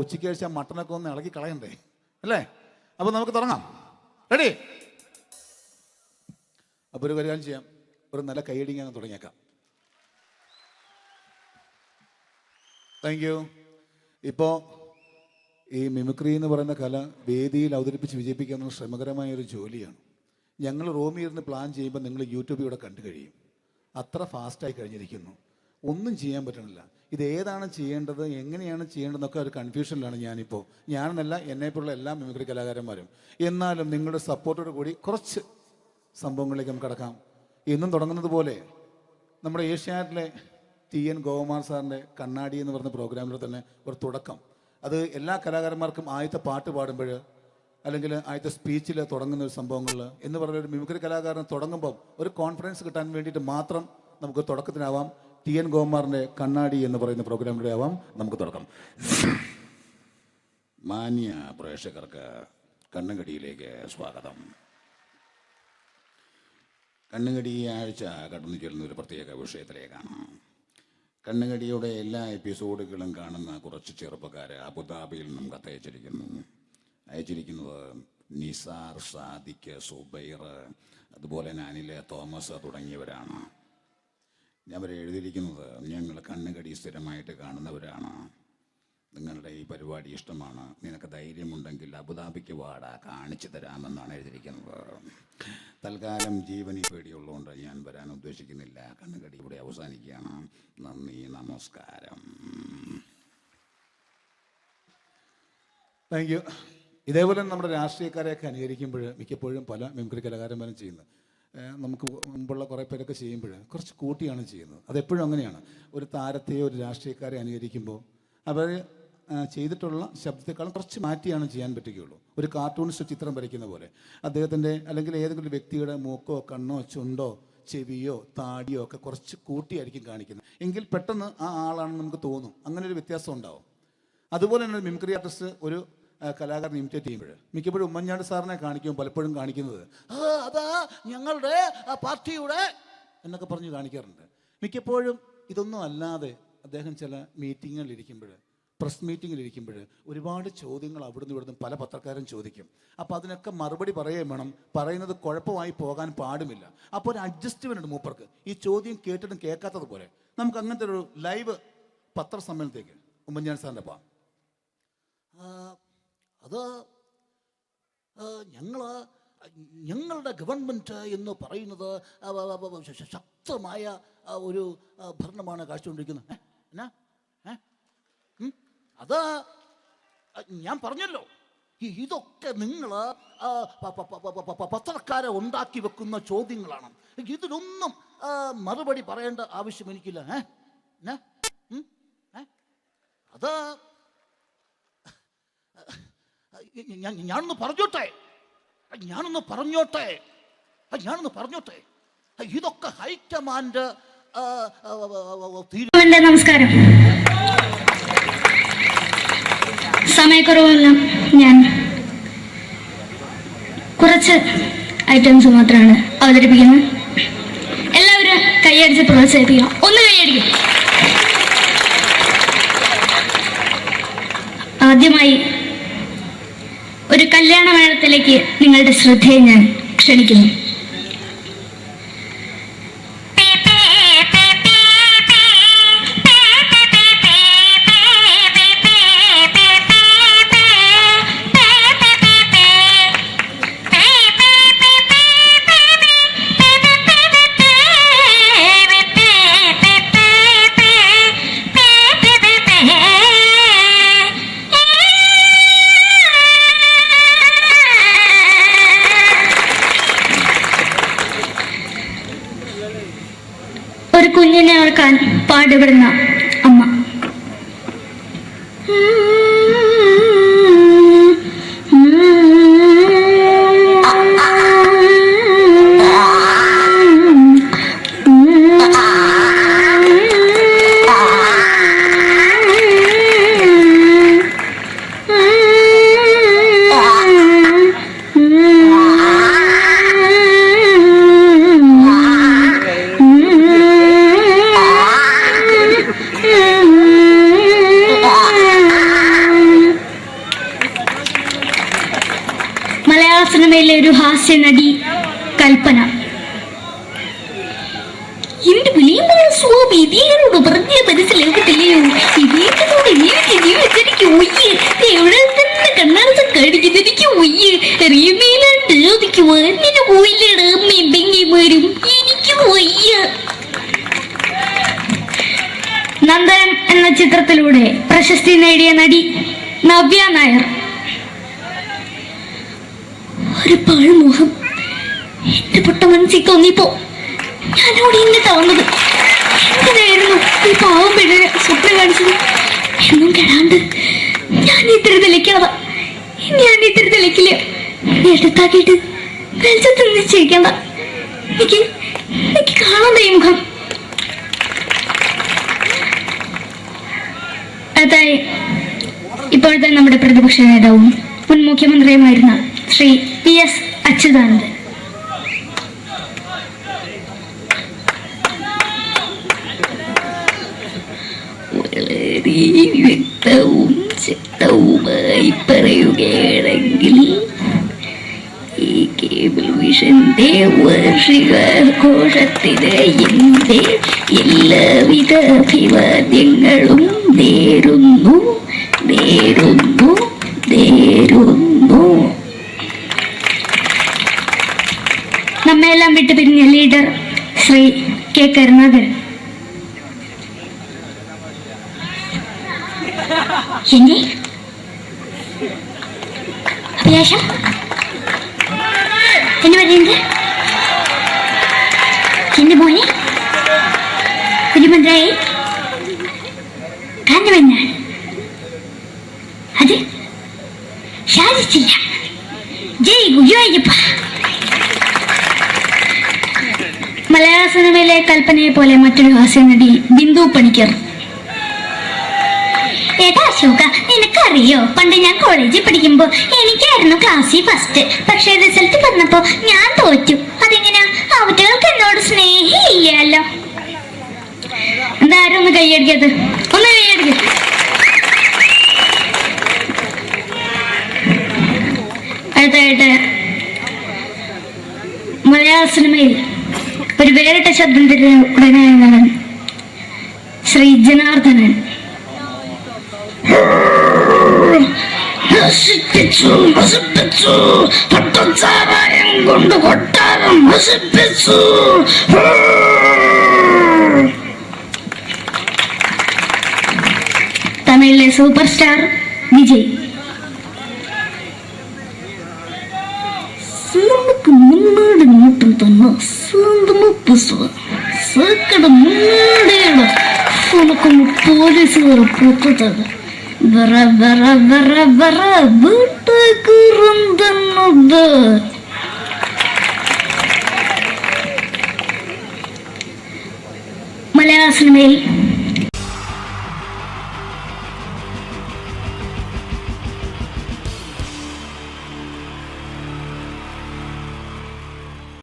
ഉച്ചയ്ക്ക് കഴിച്ചാൽ മട്ടനൊക്കെ ഒന്ന് ഇളക്കി കളയണ്ടേ അല്ലേ? അപ്പോൾ നമുക്ക് തുടങ്ങാം. റെഡി? അപ്പോൾ ഒരു കാര്യം ചെയ്യാം, ഒരു നല്ല കൈയടിങ്ങ് അങ്ങ് തുടങ്ങിയേക്കാം. Thank you. ഇപ്പോൾ ഈ മിമിക്രി എന്ന് പറയുന്ന കല വേദിയിൽ അവതരിപ്പിച്ച് വിജയിപ്പിക്കുക എന്ന ശ്രമകരമായ ഒരു ജോലിയാണ്. ഞങ്ങൾ റൂമിൽ ഇരുന്ന് പ്ലാൻ ചെയ്യുമ്പോൾ നിങ്ങൾ യൂട്യൂബിലൂടെ കണ്ടു കഴിയും. അത്ര ഫാസ്റ്റായി കഴിഞ്ഞിരിക്കുന്നു, ഒന്നും ചെയ്യാൻ പറ്റണില്ല. ഇത് ഏതാണ് ചെയ്യേണ്ടത്, എങ്ങനെയാണ് ചെയ്യേണ്ടതെന്നൊക്കെ ഒരു കൺഫ്യൂഷനിലാണ് ഞാനിപ്പോൾ. ഞാനെന്നല്ല, എന്നെപ്പോലുള്ള എല്ലാ മിമിക്രി കലാകാരന്മാരും. എന്നാലും നിങ്ങളുടെ സപ്പോർട്ടോട് കൂടി കുറച്ച് സംഭവങ്ങളിലേക്ക് നമുക്ക് കടക്കാം. എന്നും തുടങ്ങുന്നത് പോലെ നമ്മുടെ ഏഷ്യാനെറ്റിലെ TN ഗോകുമാർ സാറിൻ്റെ കണ്ണാടി എന്ന് പറഞ്ഞ പ്രോഗ്രാമിൽ തന്നെ ഒരു തുടക്കം. അത് എല്ലാ കലാകാരന്മാർക്കും ആദ്യത്തെ പാട്ട് പാടുമ്പോൾ അല്ലെങ്കിൽ ആദ്യത്തെ സ്പീച്ചിൽ തുടങ്ങുന്ന ഒരു സംഭവങ്ങളിൽ എന്ന് പറഞ്ഞ ഒരു മിമിക്രി കലാകാരൻ തുടങ്ങുമ്പം ഒരു കോൺഫിഡൻസ് കിട്ടാൻ വേണ്ടിയിട്ട് മാത്രം നമുക്ക് തുടക്കത്തിനാവാം. TN ഗോകുമാറിൻ്റെ കണ്ണാടി എന്ന് പറയുന്ന പ്രോഗ്രാമിലൂടെ ആവാം നമുക്ക് തുടക്കം. മാന്യ പ്രേക്ഷകർക്ക് കണ്ണുകടിയിലേക്ക് സ്വാഗതം. കണ്ണുകടി ഈ ആഴ്ച കടന്നു ചെല്ലുന്ന ഒരു പ്രത്യേക വിഷയത്തിലേക്കാണ്. കണ്ണുകടിയുടെ എല്ലാ എപ്പിസോഡുകളും കാണുന്ന കുറച്ച് ചെറുപ്പക്കാർ അബുദാബിയിൽ നിന്നും അയച്ചിരിക്കുന്നത് നിസാർ, സാദിഖ്, സുബൈർ, അതുപോലെ അനിൽ, തോമസ് തുടങ്ങിയവരാണ്. അവർ എഴുതിയിരിക്കുന്നത്, ഞങ്ങൾ കണ്ണുകടി സ്ഥിരമായിട്ട് കാണുന്നവരാണ്, നിങ്ങളുടെ ഈ പരിപാടി ഇഷ്ടമാണ്, നിനക്ക് ധൈര്യമുണ്ടെങ്കിൽ അബുദാബിക്ക് വാടാ, കാണിച്ചു തരാമെന്നാണ് എഴുതിയിരിക്കുന്നത്. തൽക്കാലം ജീവനി പേടിയുള്ളതുകൊണ്ട് ഞാൻ വരാൻ ഉദ്ദേശിക്കുന്നില്ല. കണ്ണുകടി ഇവിടെ അവസാനിക്കുകയാണ്. നന്ദി, നമസ്കാരം. Thank you. ഇതേപോലെ നമ്മുടെ രാഷ്ട്രീയക്കാരെയൊക്കെ അനുകരിക്കുമ്പോൾ മിക്കപ്പോഴും പല മിമിക്രി കലാകാരന്മാരും ചെയ്യുന്നത്, നമുക്ക് മുമ്പുള്ള കുറേ പേരൊക്കെ ചെയ്യുമ്പോൾ കുറച്ച് കൂട്ടിയാണ് ചെയ്യുന്നത്. അതെപ്പോഴും അങ്ങനെയാണ്. ഒരു താരത്തെയോ ഒരു രാഷ്ട്രീയക്കാരെ അനുകരിക്കുമ്പോൾ അവർ ചെയ്തിട്ടുള്ള ശബ്ദത്തെക്കാളും കുറച്ച് മാറ്റിയാണ് ചെയ്യാൻ പറ്റുകയുള്ളൂ. ഒരു കാർട്ടൂണിസ്റ്റ് ചിത്രം വരയ്ക്കുന്ന പോലെ അദ്ദേഹത്തിൻ്റെ അല്ലെങ്കിൽ ഏതെങ്കിലും വ്യക്തിയുടെ മൂക്കോ കണ്ണോ ചുണ്ടോ ചെവിയോ താടിയോ ഒക്കെ കുറച്ച് കൂട്ടിയായിരിക്കും കാണിക്കുന്നത്. എങ്കിൽ പെട്ടെന്ന് ആ ആളാണെന്ന് നമുക്ക് തോന്നും. അങ്ങനെ ഒരു വ്യത്യാസം ഉണ്ടാവും. അതുപോലെ തന്നെ ഒരു മിമിക്രി ആർട്ടിസ്റ്റ് ഒരു കലാകാരൻ ഇമിറ്റേറ്റ് ചെയ്യുമ്പോൾ മിക്കപ്പോഴും ഉമ്മൻചാണ്ടി സാറിനെ കാണിക്കുമ്പോൾ പലപ്പോഴും കാണിക്കുന്നത് അതാ ഞങ്ങളുടെ പാർട്ടിയുടെ എന്നൊക്കെ പറഞ്ഞ് കാണിക്കാറുണ്ട്. മിക്കപ്പോഴും ഇതൊന്നും അല്ലാതെ അദ്ദേഹം ചില മീറ്റിങ്ങുകളിലിരിക്കുമ്പോൾ, പ്രസ് മീറ്റിങ്ങിലിരിക്കുമ്പോൾ ഒരുപാട് ചോദ്യങ്ങൾ അവിടുന്ന് ഇവിടുന്ന് പല പത്രക്കാരും ചോദിക്കും. അപ്പോൾ അതിനൊക്കെ മറുപടി പറയുകയും വേണം. പറയുന്നത് കുഴപ്പമായി പോകാൻ പാടുമില്ല. അപ്പോൾ ഒരു അഡ്ജസ്റ്റ്മെൻ്റ് മൂപ്പർക്ക് ഈ ചോദ്യം കേട്ടിട്ടും കേൾക്കാത്തതുപോലെ. നമുക്ക് അങ്ങനത്തെ ഒരു ലൈവ് പത്രസമ്മേളനത്തേക്ക് ഉമ്മൻചാണ്ടി സാറിൻ്റെ പോവാം. അത് ഞങ്ങളുടെ ഗവൺമെൻറ് എന്ന് പറയുന്നത് ശക്തമായ ഒരു ഭരണമാണ് കാഴ്ചകൊണ്ടിരിക്കുന്നത്. എന്നാ അത് ഞാൻ പറഞ്ഞല്ലോ, ഇതൊക്കെ നിങ്ങൾ പത്രക്കാരെ ഉണ്ടാക്കി വെക്കുന്ന ചോദ്യങ്ങളാണ്. ഇതിനൊന്നും മറുപടി പറയേണ്ട ആവശ്യം എനിക്കില്ല. അത് ഞാനൊന്ന് പറഞ്ഞോട്ടെ ഇതൊക്കെ ഹൈക്കമാൻഡ്. നമസ്കാരം. സമയക്കുറവല്ല, ഞാൻ കുറച്ച് ഐറ്റംസ് മാത്രമാണ് അവതരിപ്പിക്കുന്നത്. എല്ലാവരും കൈയടിച്ച് പ്രോത്സാഹിപ്പിക്കണം. ഒന്ന് കൈയടിക്കും. ആദ്യമായി ഒരു കല്യാണ മേളത്തിലേക്ക് നിങ്ങളുടെ ശ്രദ്ധയെ ഞാൻ ക്ഷണിക്കുന്നു. ഒരു കുഞ്ഞിനെ ഓർക്കാൻ പാടുപെടുന്ന അമ്മ. സിനിമയിലെ ഒരു ഹാസ്യ നടി കൽപ്പന. എന്റെ വിളിയുമ്പോൾ സ്വാമി ഇതിനോട് പറഞ്ഞ മനസ്സിലാക്കത്തില്ലയോ? ഇതിനോട് ജീവിച്ചെനിക്ക് ഒയ്യ്, എവിടെ തന്നെ കണ്ണാടത്ത് കാണിക്കുന്നത് എനിക്ക് ഒയ്യ്. അറിയുന്നതിലാണ്ട് ചോദിക്കുവാൻ നിന്നെ പോയില്ലേടാ മെമ്പെങ്കിമാരും, എനിക്ക് ഒയ്യ. നന്ദനം എന്ന ചിത്രത്തിലൂടെ പ്രശസ്തി നേടിയ നടി നവ്യ നായർ. ഒരു പാഴ്മോഹം എന്റെ പൊട്ട മനസ്സിൽ തോന്നിയപ്പോ ഞാനവിടെ ഇന്നിട്ടാ വന്നത്. എന്തിനായിരുന്നു ഈ പാവം പെണ്ണിനെ സ്വപ്നം കാണിച്ചത്? എന്നും കെടാണ്ട് ഞാൻ ഇത്തിരി തെളിക്കാതെ എടുത്താക്കിയിട്ട് വെളിച്ചത്ത് നിശ്ചയിക്കണ്ട. എനിക്ക് കാണാൻ ഈ മുഖം. അതായി ഇപ്പോഴത്തെ നമ്മുടെ പ്രതിപക്ഷ നേതാവും മുൻ മുഖ്യമന്ത്രിയുമായിരുന്ന ശ്രീ PS അച്യുതാനന്ദൻ. വളരെ വ്യക്തവും ശക്തവുമായി പറയുകയാണെങ്കിൽ ഈ കേബിൾ വിഷന്റെ വാർഷികാഘോഷത്തിന് എന്റെ എല്ലാവിധ അഭിവാദ്യങ്ങളും നേരുന്നു. നമ്മെല്ലാം വിട്ടുപിരിഞ്ഞ ലീഡർ ശ്രീ K. കരുണാകരൻ. എന്റെ അഭിലാഷം എന്ന് പറയുന്നത് എന്റെ മോനെ കുഞ്ഞുമന്ത്രായി കാഞ്ഞവന്നാണ്. സാധിച്ചില്ല. ജയ് ഗുരുവായൂരപ്പ. മലയാള സിനിമയിലെ കൽപ്പനയെ പോലെ മറ്റൊരു ഹാസ്യനടി ബിന്ദു പണിക്കർ. ഏട്ടാ അശോക, നിനക്കറിയോ, പണ്ട് ഞാൻ കോളേജിൽ പഠിക്കുമ്പോ എനിക്കായിരുന്നു ക്ലാസ്സിൽ ഫസ്റ്റ്. പക്ഷെ റിസൾട്ട് വന്നപ്പോ ഞാൻ തോറ്റു. അതെങ്ങനെയാ? അവറ്റകൾക്ക് എന്നോട് സ്നേഹമില്ലല്ലോ. എന്താരും ഒന്ന് കൈയടിക്കത്, ഒന്ന് കൈയടിക്ക. അടുത്തായിട്ട് മലയാള സിനിമയിൽ ഒരു വേറിട്ട ശബ്ദത്തിന്റെ ഉടനാണ് ശ്രീ ജനാർദ്ദനൻ. നശിപ്പിച്ചു നശിപ്പിച്ചു, പട്ടച്ചാരായം കൊണ്ട് കൊട്ടാരം നശിപ്പിച്ചു. തമിഴിലെ സൂപ്പർ സ്റ്റാർ വിജയ്. சிலம்புக்கு முன்னாடி மட்டும் தானே சாந்தமா பேசுவேன். சேக்கடை முன்னாடியோட உனக்கு போலீஸ் வர போட்டுட்டாங்க. வர வர வர வர வீட்டுக்கு இருந்தது. മലയാള സിനിമയിൽ